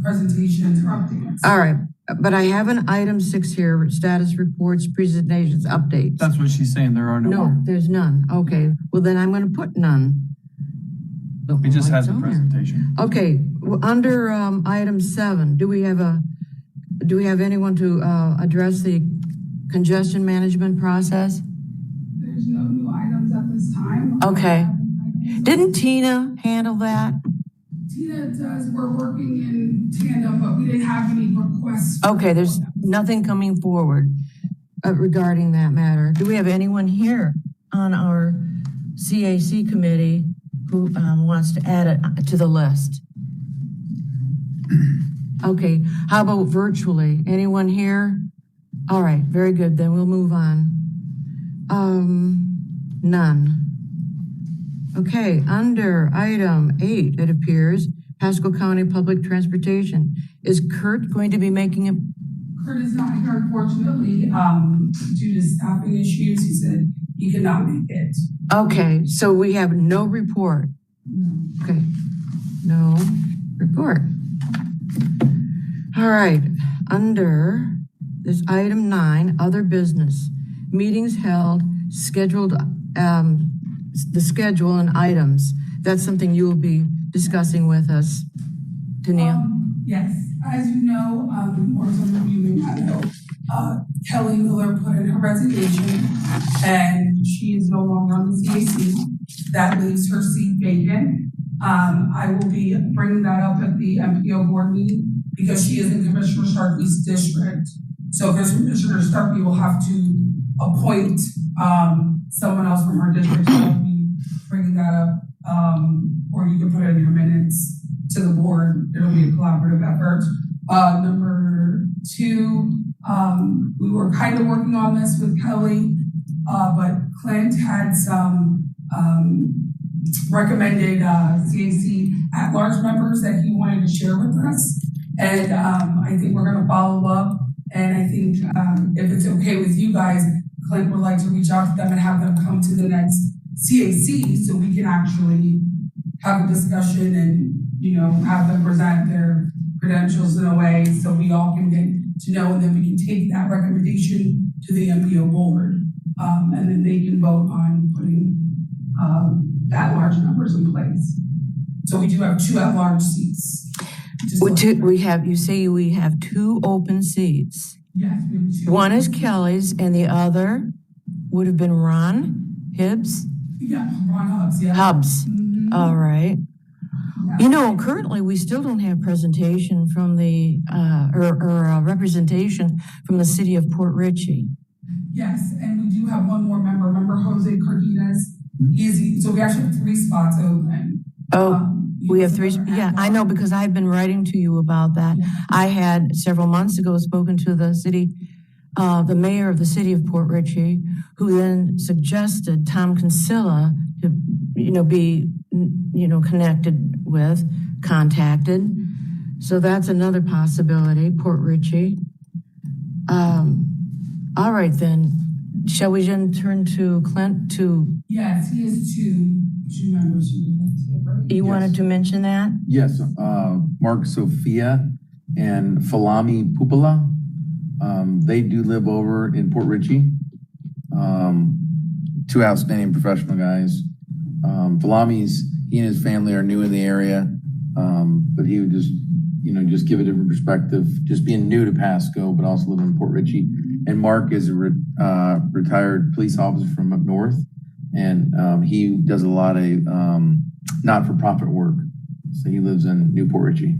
presentations or updates. All right, but I have an item 6 here, status reports, presentations, updates. That's what she's saying, there are no more. No, there's none. Okay, well then I'm gonna put none. It just has a presentation. Okay, under item 7, do we have anyone to address the congestion management process? There's no new items at this time. Okay. Didn't Tina handle that? Tina does. We're working in tandem, but we didn't have any requests. Okay, there's nothing coming forward regarding that matter. Do we have anyone here on our CAC committee who wants to add it to the list? Okay, how about virtually? Anyone here? All right, very good. Then we'll move on. None. Okay, under item 8, it appears, Pasco County Public Transportation. Is Kurt going to be making a... Kurt is not here, unfortunately, due to staffing issues. He said he could not make it. Okay, so we have no report. No. Okay, no report. All right, under this item 9, other business, meetings held, scheduled, the schedule and items. That's something you will be discussing with us, Tania. Yes, as you know, or some of you may not know, Kelly Miller put in her resignation and she is no longer on the CAC. That leaves her seat vacant. I will be bringing that up at the MPO board meeting because she is in Commissioner Starkey's district. So Commissioner Starkey will have to appoint, someone else from our district. So I'll be bringing that up, or you can put it in your minutes to the board. It'll be a collaborative effort. Number two, we were kind of working on this with Kelly, but Clint had some recommended CAC at-large members that he wanted to share with us. And I think we're gonna follow up. And I think if it's okay with you guys, Clint would like to reach out to them and have them come to the next CAC so we can actually have a discussion and, you know, have them present their credentials in a way so we all can get to know, and then we can take that recommendation to the MPO board. And then they can vote on putting at-large numbers in place. So we do have 2 at-large seats. You say we have 2 open seats. Yes, we have 2. One is Kelly's and the other would have been Ron Hibbs? Yeah, Ron Hubbs, yeah. Hubbs, Mhm. all right. Yeah. You know, currently, we still don't have presentation from the, representation from the city of Port Richey. Yes, and we do have one more member. Remember Jose Cardenas? So we actually have 3 spots open. We have 3, yeah, I know, because I've been writing to you about that. I had several months ago spoken to the city, the mayor of the city of Port Richey, who then suggested Tom Kinsella to, be, contacted. So that's another possibility, Port Richey. All right, then, shall we then turn to Clint to? Yes, he has two members who would like to, right? You wanted to mention that? Yes, Mark Sophia and Falami Pupala. They do live over in Port Richey. 2 outstanding professional guys. He and his family are new in the area, but he would just give it a perspective, just being new to Pasco, but also living in Port Richey. And Mark is a retired police officer from up north, and he does a lot of not-for-profit work. So he lives in Newport Richey.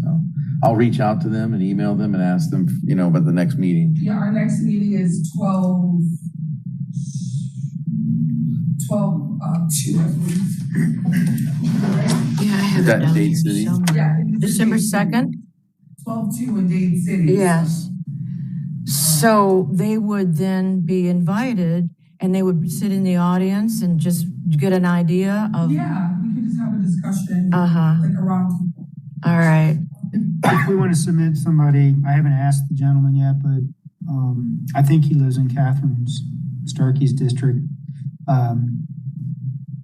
So I'll reach out to them and email them and ask them, about the next meeting. Yeah, our next meeting is 12/2, I believe. Yeah, I have That it down Dade here City? somewhere. Yeah. December 2nd? 12/2 in Dade City. Yes. So they would then be invited and they would sit in the audience and just get an idea of. Yeah, we could just have a discussion. Uh-huh. Like around people. All right. If we want to submit somebody, I haven't asked the gentleman yet, but I think he lives in Catherine's, Starkey's district.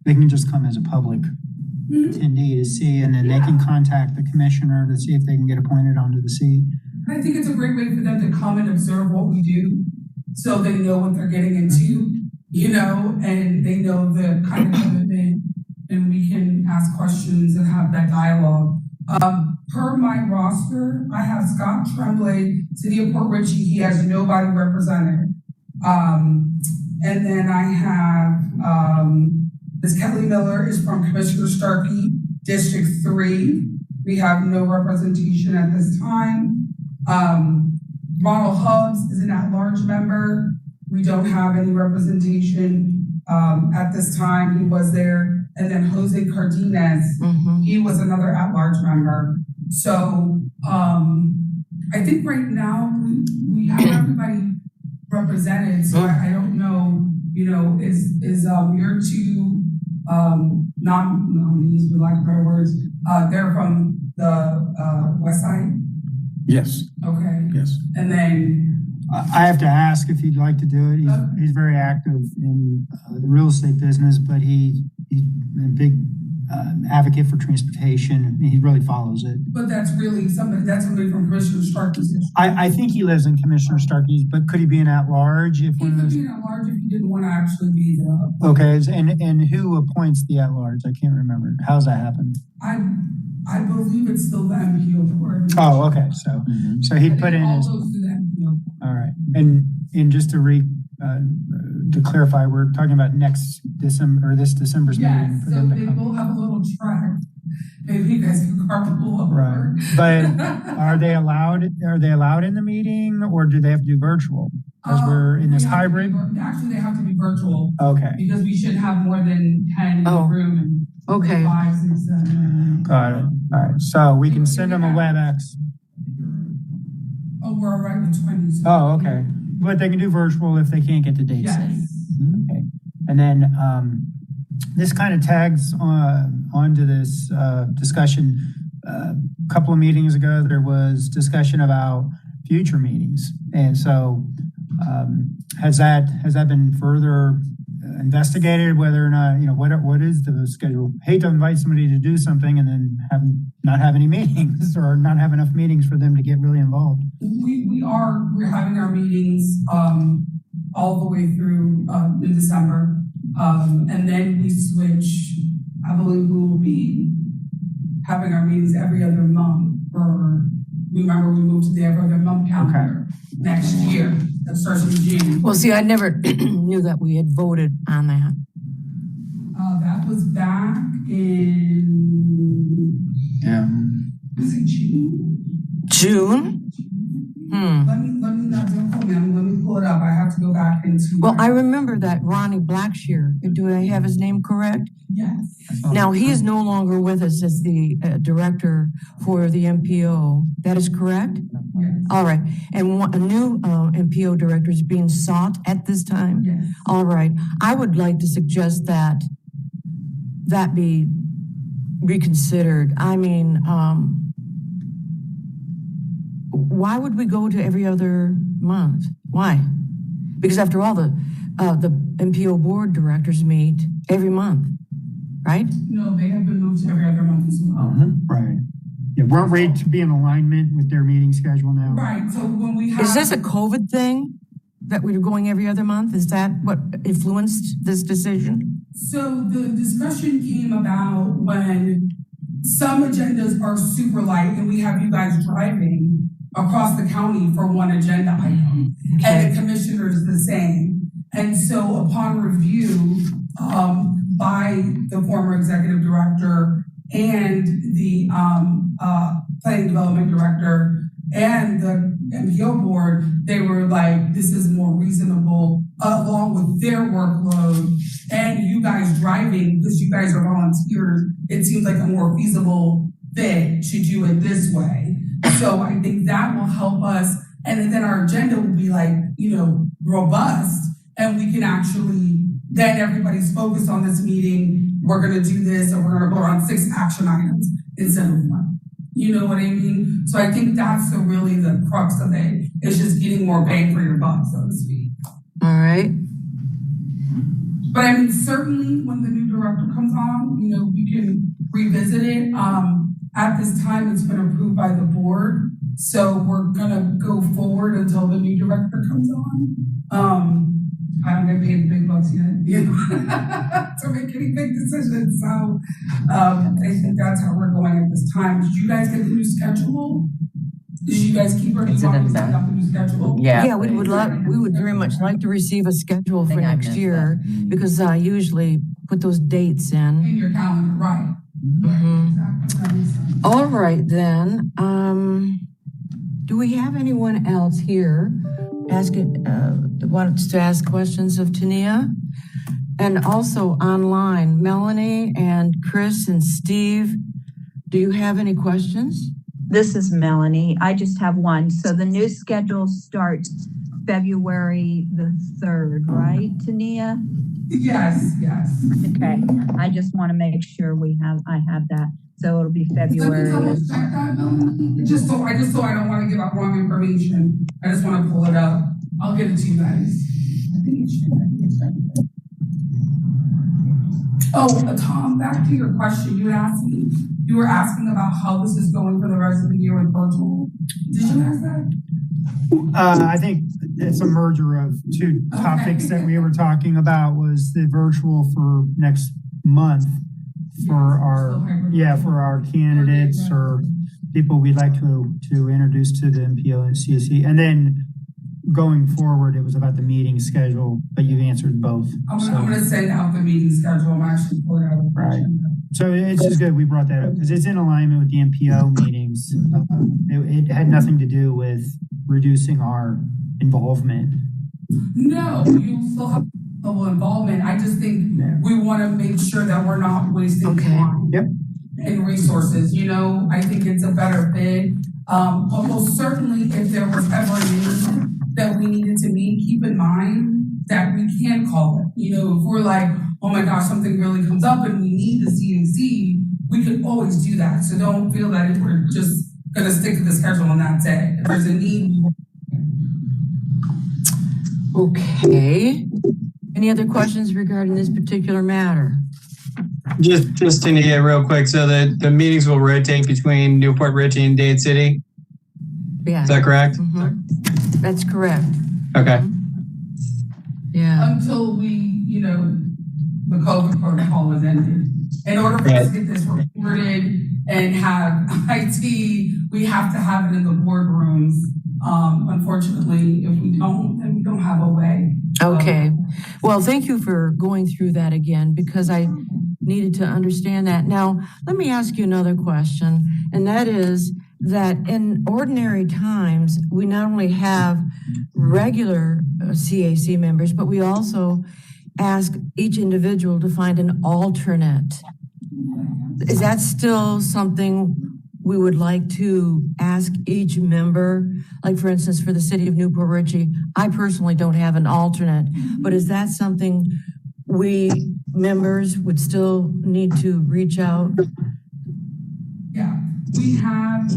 They can just come as a public attendee to see, and then they can contact the commissioner to see if they can get appointed onto the seat. I think it's a great way for them to come and observe what we do, so they know what they're getting into, and they know the kind of commitment, and we can ask questions and have that dialogue. Per my roster, I have Scott Tremblay, City of Port Richey. He has nobody represented. And then I have Ms. Kelly Miller is from Commissioner Starkey, District 3. We have no representation at this time. Ronald Hubbs is an at-large member. We don't have any representation at this time. He was there. And then Jose Cardenas, he was another at-large member. So I think right now we have everybody represented. So I don't know, is your 2 nominees, for lack of better words, they're from the West Side? Yes. Okay. Yes. And then I have to ask if he'd like to do it. He's very active in the real estate business, but he's a big advocate for transportation, and he really follows it. but that's somebody from Commissioner Starkey's district. I think he lives in Commissioner Starkey's, but could he be an at-large if He one of could those? be an at-large if he didn't want to actually be the. Okay, and who appoints the at-large? I can't remember. How's that happen? I believe it's still the MPO board. Oh, okay, so he'd put in All his, goes to the MPO. all right. And just to clarify, we're talking about this December's meeting. Yes, for so them to they come. will have a little track. Maybe you guys can carpool over. Right, but are they allowed in the meeting, or do they have to do virtual? as we're in this hybrid? Actually, they have to be virtual. Okay, Because we should have more than 10 in the Oh, room and okay. 5, 6, 7. got it. All right, so we can send them a WebEx. Oh, we're already with 20. So Oh, okay. But they can do virtual if they can't get the dates in. yes. Okay. And then this kind of tags onto this discussion. A couple of meetings ago, there was discussion about future meetings. And so has that been further investigated, whether or not, what is the schedule? Hate to invite somebody to do something and then not have any meetings or not have enough meetings for them to get really involved. We're having our meetings all the way through in December. And then we switch. I believe we will be having our meetings every other month, or remember we moved to the every other month calendar next year. That starts in June. Well, see, I never knew that we had voted on that. That was back in, was it June? June? Let me, don't quote me, let me pull it up. I have to go back into. Well, I remember that Ronnie Blackshear, do I have his name correct? Yes. Now, he is no longer with us as the director for the MPO. That is correct? Yes. All right. And a new MPO director is being sought at this time? Yes. All right. I would like to suggest that be reconsidered. I mean, why would we go to every other month? Why? Because after all, the MPO board directors meet every month, right? No, they have been moved to every other month as well. Right. Yeah, we're ready to be in alignment with their meeting schedule now. Right, so when we have. Is this a COVID thing that we're going every other month? Is that what influenced this decision? So the discussion came about when some agendas are super light and we have you guys driving across the county for one agenda item. Okay. And the commissioner is the same. And so upon review by the former executive director and the planning development director and the MPO board, they were like, this is more reasonable along with their workload and you guys driving, because you guys are volunteers, it seems like a more feasible fit to do it this way. So I think that will help us. And then our agenda will be like, robust, and we can actually, then everybody's focused on this meeting. We're going to do this, and we're going to vote on 6 action items instead of 1. You know what I mean? So I think that's really the crux of it. It's just getting more bang for your buck, so to speak. All right. But I mean, certainly when the new director comes on, we can revisit it. At this time, it's been approved by the board. So we're gonna go forward until the new director comes on. I don't get paid the big bucks yet, to make any big decisions. So I think that's how we're going at this time. Did you guys get the new schedule? Did you guys keep or do you want me to send out the new schedule? Yeah, we would very much like to receive a schedule for next year because I usually put those dates in. In your calendar, right. Mm-hmm. Exactly. All right, then. Do we have anyone else here wants to ask questions of Tania? And also online, Melanie and Chris and Steve, do you have any questions? This is Melanie. I just have one. So the new schedule starts February the 3rd, right, Tania? Yes. Okay. I just want to make sure I have that. So it'll be February. Check that, Melanie. Just so I don't want to give out wrong information. I just want to pull it up. I'll give it to you guys. I think it should. Oh, Tom, back to your question. You were asking about how this is going for the rest of the year with virtual. Did you ask that? I think it's a merger of 2 topics that we were talking about. Was the virtual for next month for our candidates or people we'd like to introduce to the MPO and CSE, and then going forward, it was about the meeting schedule, but you answered both. I'm going to send out the meeting schedule. I'm actually pulling out the agenda. So it's just good we brought that up because it's in alignment with the MPO meetings. It had nothing to do with reducing our involvement No, you still have level involvement. I just think we want to make sure that we're not wasting time and resources. You know, I think it's a better fit. Almost certainly, if there was ever a need that we needed to meet, keep in mind that we can call it. You know, if we're like, oh my gosh, something really comes up and we need the CAC, we could always do that. So don't feel that if we're just going to stick to the schedule on that day. If there's a need. Okay. Any other questions regarding this particular matter? Just to get real quick, so the meetings will rotate between Newport Richey and Dade City? Yeah. Is that correct? Mm-hmm. That's correct. Okay. Yeah. Until we, you know, the COVID protocol is ended. In order for us to get this reported and have IT, we have to have it in the boardrooms. Unfortunately, if we don't, then we don't have a way. Okay. Well, thank you for going through that again, because I needed to understand that. Now, let me ask you another question, and that is that in ordinary times, we not only have regular CAC members, but we also ask each individual to find an alternate. Is that still something we would like to ask each member? Like, for instance, for the city of Newport Richey, I personally don't have an alternate, but is that something we members would still need to reach out? Yeah, we have,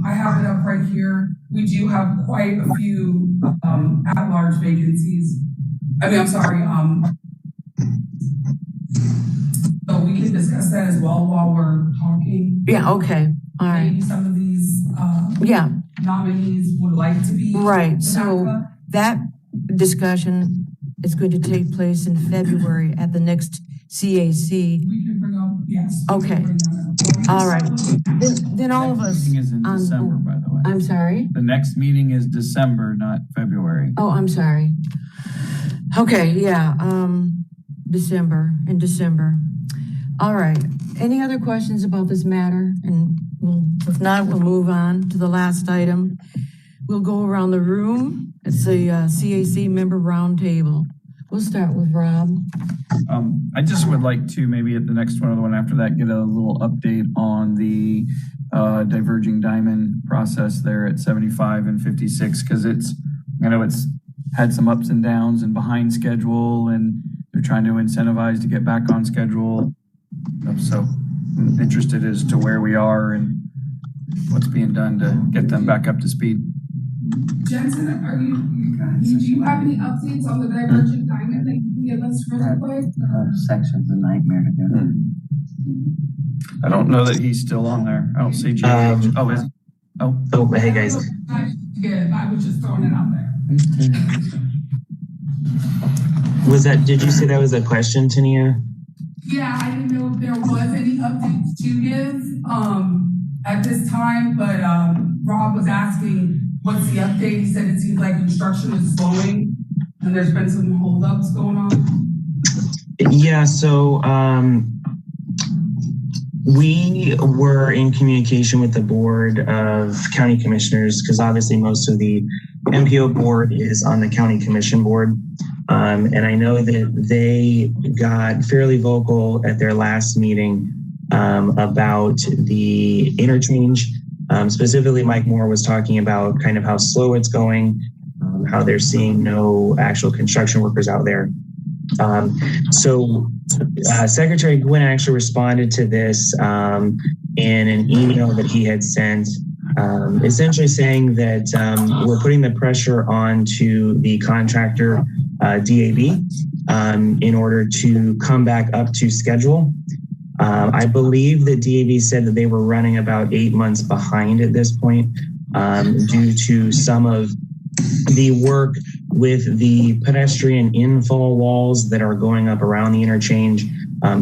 I have it up right here. We do have quite a few, at-large vacancies. I'm sorry, so we can discuss that as well while we're talking. Yeah, okay, all right. Maybe some of these, nominees would like to be. Right, so that discussion is going to take place in February at the next CAC. We can bring up, yes. Okay, all right. Then all of us. Meeting is in December, by the way. I'm sorry? The next meeting is December, not February. Oh, I'm sorry. Okay, yeah, in December. All right, any other questions about this matter? And if not, we'll move on to the last item. We'll go around the room. It's the CAC member roundtable. We'll start with Rob. I just would like to maybe at the next one or the one after that, get a little update on the diverging diamond process there at 75 and 56, because I know it's had some ups and downs and behind schedule, and they're trying to incentivize to get back on schedule. So I'm interested as to where we are and what's being done to get them back up to speed. Jensen, do you have any updates on the divergent diamond that you can give us real quick? Section's a nightmare to go. I don't know that he's still on there. I don't see GH. Is he? Oh, hey guys. Good, I was just throwing it out there. Did you say that was a question, Tania? Yeah, I didn't know if there was any updates to give at this time, but Rob was asking what's the update. He said it seems like construction is slowing and there's been some holdups going on. Yeah, so we were in communication with the board of county commissioners, because obviously most of the MPO board is on the county commission board. And I know that they got fairly vocal at their last meeting about the interchange. Specifically, Mike Moore was talking about kind of how slow it's going, how they're seeing no actual construction workers out there. So Secretary Gwynn actually responded to this in an email that he had sent, essentially saying that we're putting the pressure onto the contractor DAB in order to come back up to schedule. I believe that DAB said that they were running about 8 months behind at this point due to some of the work with the pedestrian infall walls that are going up around the interchange.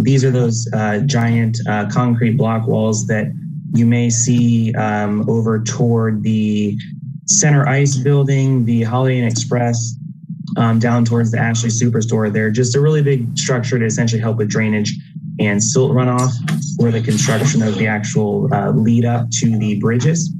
These are those giant concrete block walls that you may see over toward the Center Ice building, the Holiday Inn Express, down towards the Ashley Superstore. They're just a really big structure to essentially help with drainage and silt runoff for the construction of the actual lead up to the bridges.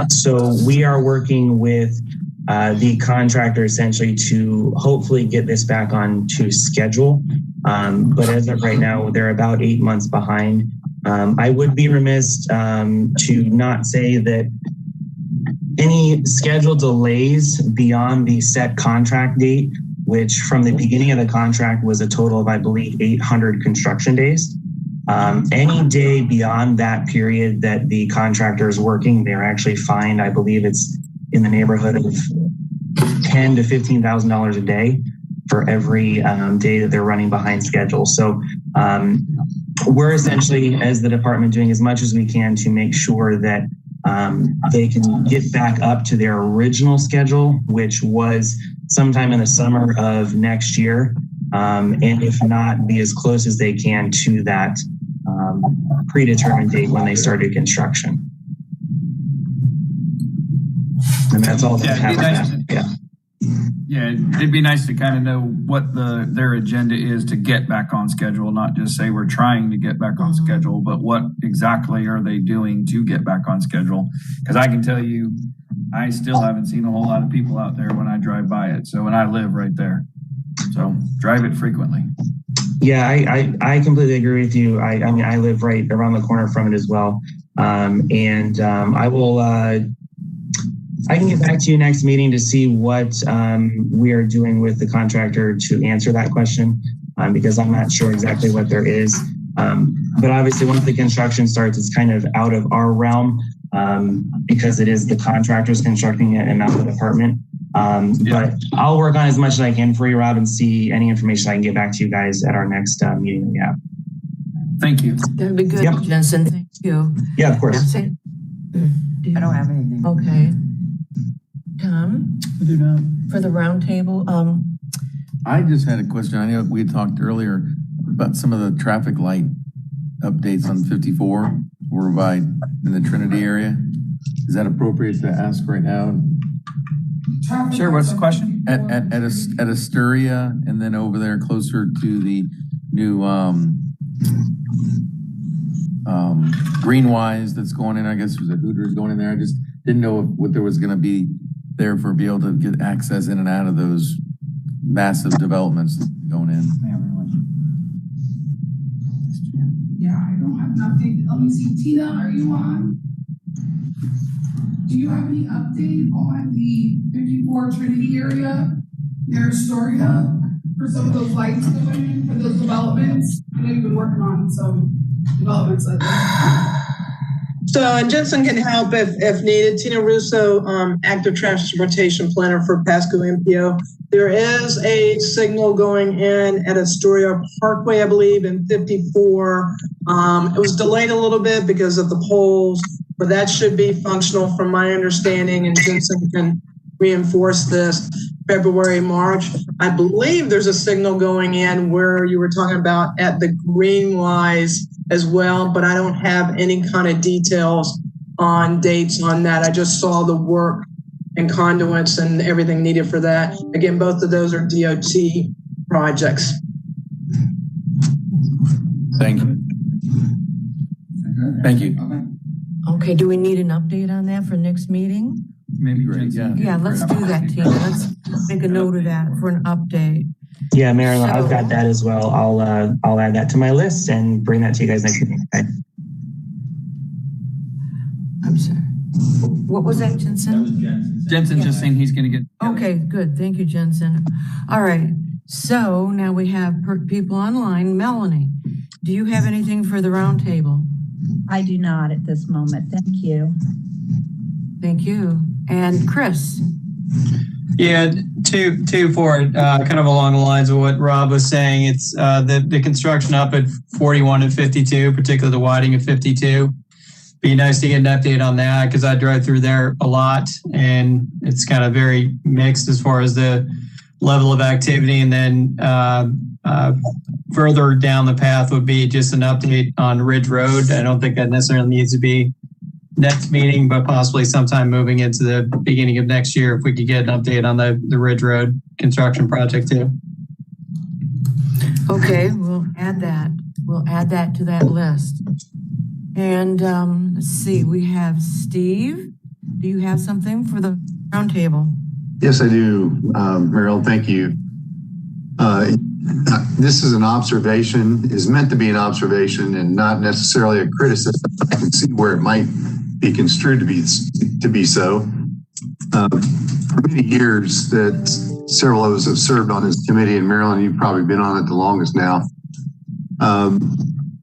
So we are working with the contractor essentially to hopefully get this back on to schedule. But as of right now, they're about 8 months behind. I would be remiss to not say that any schedule delays beyond the set contract date, which from the beginning of the contract was a total of, I believe, 800 construction days. Any day beyond that period that the contractor is working, they're actually fined. I believe it's in the neighborhood of $10,000 to $15,000 a day for every day that they're running behind schedule. So we're essentially, as the department, doing as much as we can to make sure that they can get back up to their original schedule, which was sometime in the summer of next year. And if not, be as close as they can to that predetermined date when they started construction. And that's all that happened. Yeah, it'd be nice to kind of know what their agenda is to get back on schedule, not just say we're trying to get back on schedule, but what exactly are they doing to get back on schedule? Because I can tell you, I still haven't seen a whole lot of people out there when I drive by it. So, and I live right there. So drive it frequently. Yeah, I completely agree with you. I mean, I live right around the corner from it as well. I will, I can get back to you next meeting to see what we are doing with the contractor to answer that question, because I'm not sure exactly what there is. But obviously once the construction starts, it's kind of out of our realm because it is the contractors constructing it and not the department. But I'll work on as much as I can for you, Rob, and see any information I can get back to you guys at our next meeting that we have. Thank you. That'd be good, Jensen. Thank you. Yeah, of course. I don't have anything. Okay. Tom, I do not. for the roundtable, I just had a question. I know we had talked earlier about some of the traffic light updates on 54 over by in the Trinity area. Is that appropriate to ask right now? Sure, what's the question? At Astoria and then over there closer to the new Greenwise that's going in. I guess there's a Hooters going in there. I just didn't know what there was going to be there for be able to get access in and out of those massive developments going in. Yeah, I don't have an update. Let me see, Tina, are you on? Do you have any update on the 54 Trinity area near Astoria for some of those lights going in for those developments? I know you've been working on some developments like that. So Jensen can help if needed. Tina Russo, active transportation planner for Pasco MPO. There is a signal going in at Astoria Parkway, I believe, in 54. It was delayed a little bit because of the poles, but that should be functional from my understanding, and Jensen can reinforce this. February, March. I believe there's a signal going in where you were talking about at the Greenwise as well, but I don't have any kind of details on dates on that. I just saw the work and conduits and everything needed for that. Again, both of those are DOT projects. Thank you. Thank you. okay, do we need an update on that for next meeting? Maybe Great, Jensen. Yeah, let's do that, Tina. Let's make a note of that for an update. Yeah, Marilyn, I've got that as well. I'll add that to my list and bring that to you guys next week. Okay. I'm sorry. What was that, Jensen? Jensen just saying he's going to get. Okay, good. Thank you, Jensen. All right. So now we have people online. Melanie, do you have anything for the roundtable? I do not at this moment. Thank you. Thank you. And Chris? Yeah, two for it, kind of along the lines of what Rob was saying. It's the construction up at 41 and 52, particularly the widening of 52. Be nice to get an update on that because I drive through there a lot and it's kind of very mixed as far as the level of activity. And then further down the path would be just an update on Ridge Road. I don't think that necessarily needs to be next meeting, but possibly sometime moving into the beginning of next year if we could get an update on the Ridge Road construction project too. Okay, we'll add that. We'll add that to that list. And let's see, we have Steve. Do you have something for the roundtable? Yes, I do, Meryl, thank you. This is an observation, is meant to be an observation and not necessarily a criticism. I can see where it might be construed to be so. For many years that several of us have served on this committee, and Marilyn, you've probably been on it the longest now.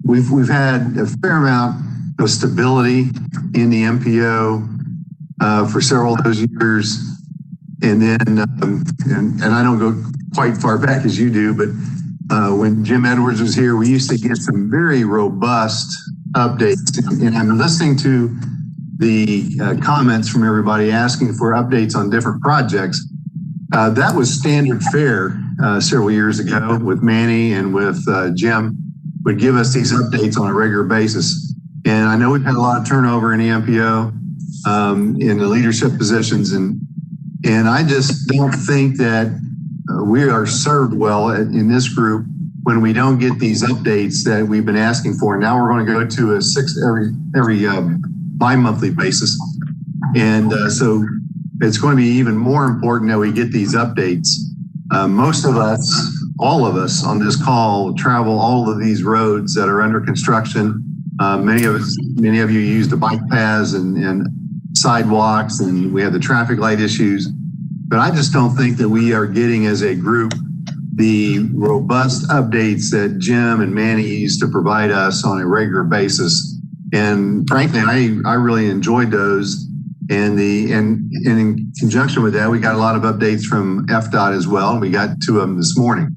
We've had a fair amount of stability in the MPO for several of those years. And then, and I don't go quite far back as you do, but when Jim Edwards was here, we used to get some very robust updates. And I'm listening to the comments from everybody asking for updates on different projects. That was standard fare several years ago with Manny and with Jim would give us these updates on a regular basis. And I know we've had a lot of turnover in the MPO in the leadership positions. And I just don't think that we are served well in this group when we don't get these updates that we've been asking for. Now we're going to go to a every bi-monthly basis. And so it's going to be even more important that we get these updates. Most of us, all of us on this call travel all of these roads that are under construction. Many of you use the bike paths and sidewalks, and we have the traffic light issues. But I just don't think that we are getting as a group the robust updates that Jim and Manny used to provide us on a regular basis. And frankly, I really enjoyed those. And in conjunction with that, we got a lot of updates from FDOT as well. And we got 2 of them this morning.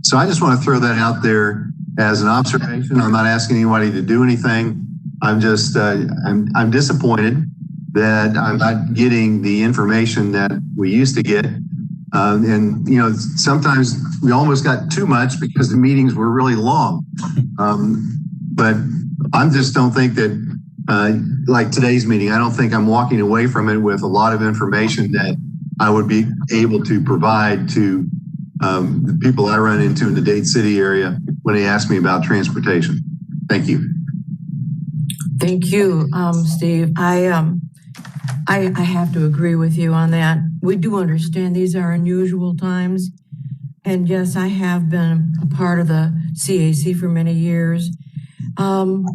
So I just want to throw that out there as an observation. I'm not asking anybody to do anything. I'm just, I'm disappointed that I'm not getting the information that we used to get. And, you know, sometimes we almost got too much because the meetings were really long. But I just don't think that, like today's meeting, I don't think I'm walking away from it with a lot of information that I would be able to provide to the people I run into in the Dade City area when they ask me about transportation. Thank you. Thank you, Steve. I have to agree with you on that. We do understand these are unusual times. And yes, I have been a part of the CAC for many years.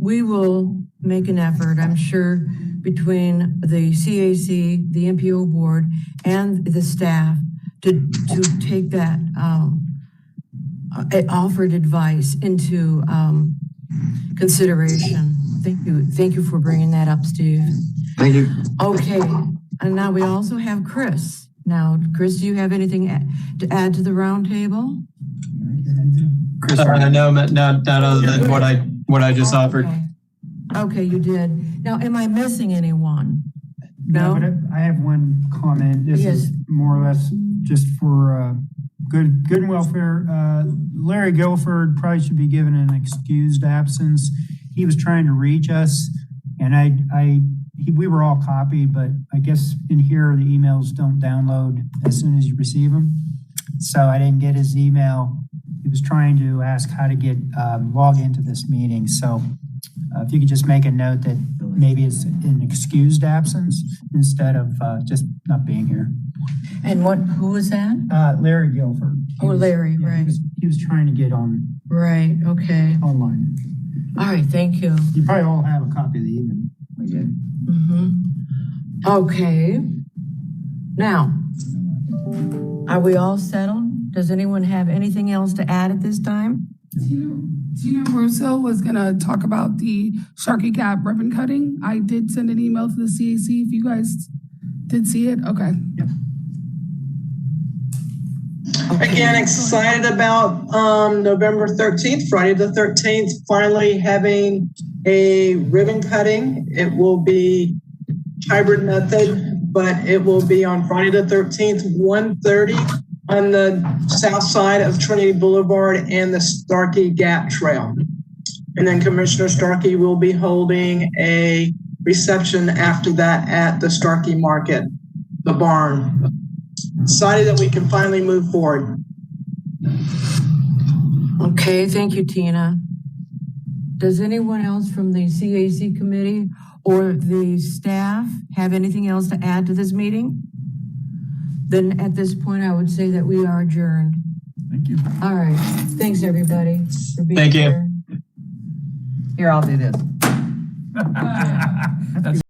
We will make an effort, I'm sure, between the CAC, the MPO board, and the staff to take that offered advice into consideration. Thank you. Thank you for bringing that up, Steve. Thank you. Okay, and now we also have Chris. Now, Chris, do you have anything to add to the roundtable? Chris, no, not other than what I just offered. Okay, you did. Now, am I missing anyone? No, but I have one comment. This is more or less just for good and welfare. Larry Guilford probably should be given an excused absence. He was trying to reach us, and we were all copied, but I guess in here the emails don't download as soon as you receive them. So I didn't get his email. He was trying to ask how to get log into this meeting. So if you could just make a note that maybe it's an excused absence instead of just not being here. And who was that? Larry Guilford. Larry, right. He was trying to get on. Right, okay. Online. All right, thank you. You probably all have a copy of the email. We did. Okay. Now, are we all settled? Does anyone have anything else to add at this time? Tina Russo was going to talk about the Sharkey Gap ribbon cutting. I did send an email to the CAC if you guys did see it. Okay. Yep. Again, excited about November 13th, Friday the 13th, finally having a ribbon cutting. It will be hybrid method, but it will be on Friday the 13th, 1:30 on the south side of Trinity Boulevard and the Starkey Gap Trail. And then Commissioner Starkey will be holding a reception after that at the Starkey Market, the barn. Excited that we can finally move forward. Okay, thank you, Tina. Does anyone else from the CAC committee or the staff have anything else to add to this meeting? Then at this point, I would say that we are adjourned. Thank you. All right. Thanks, everybody, for being Thank you. here. Here, I'll do this. That's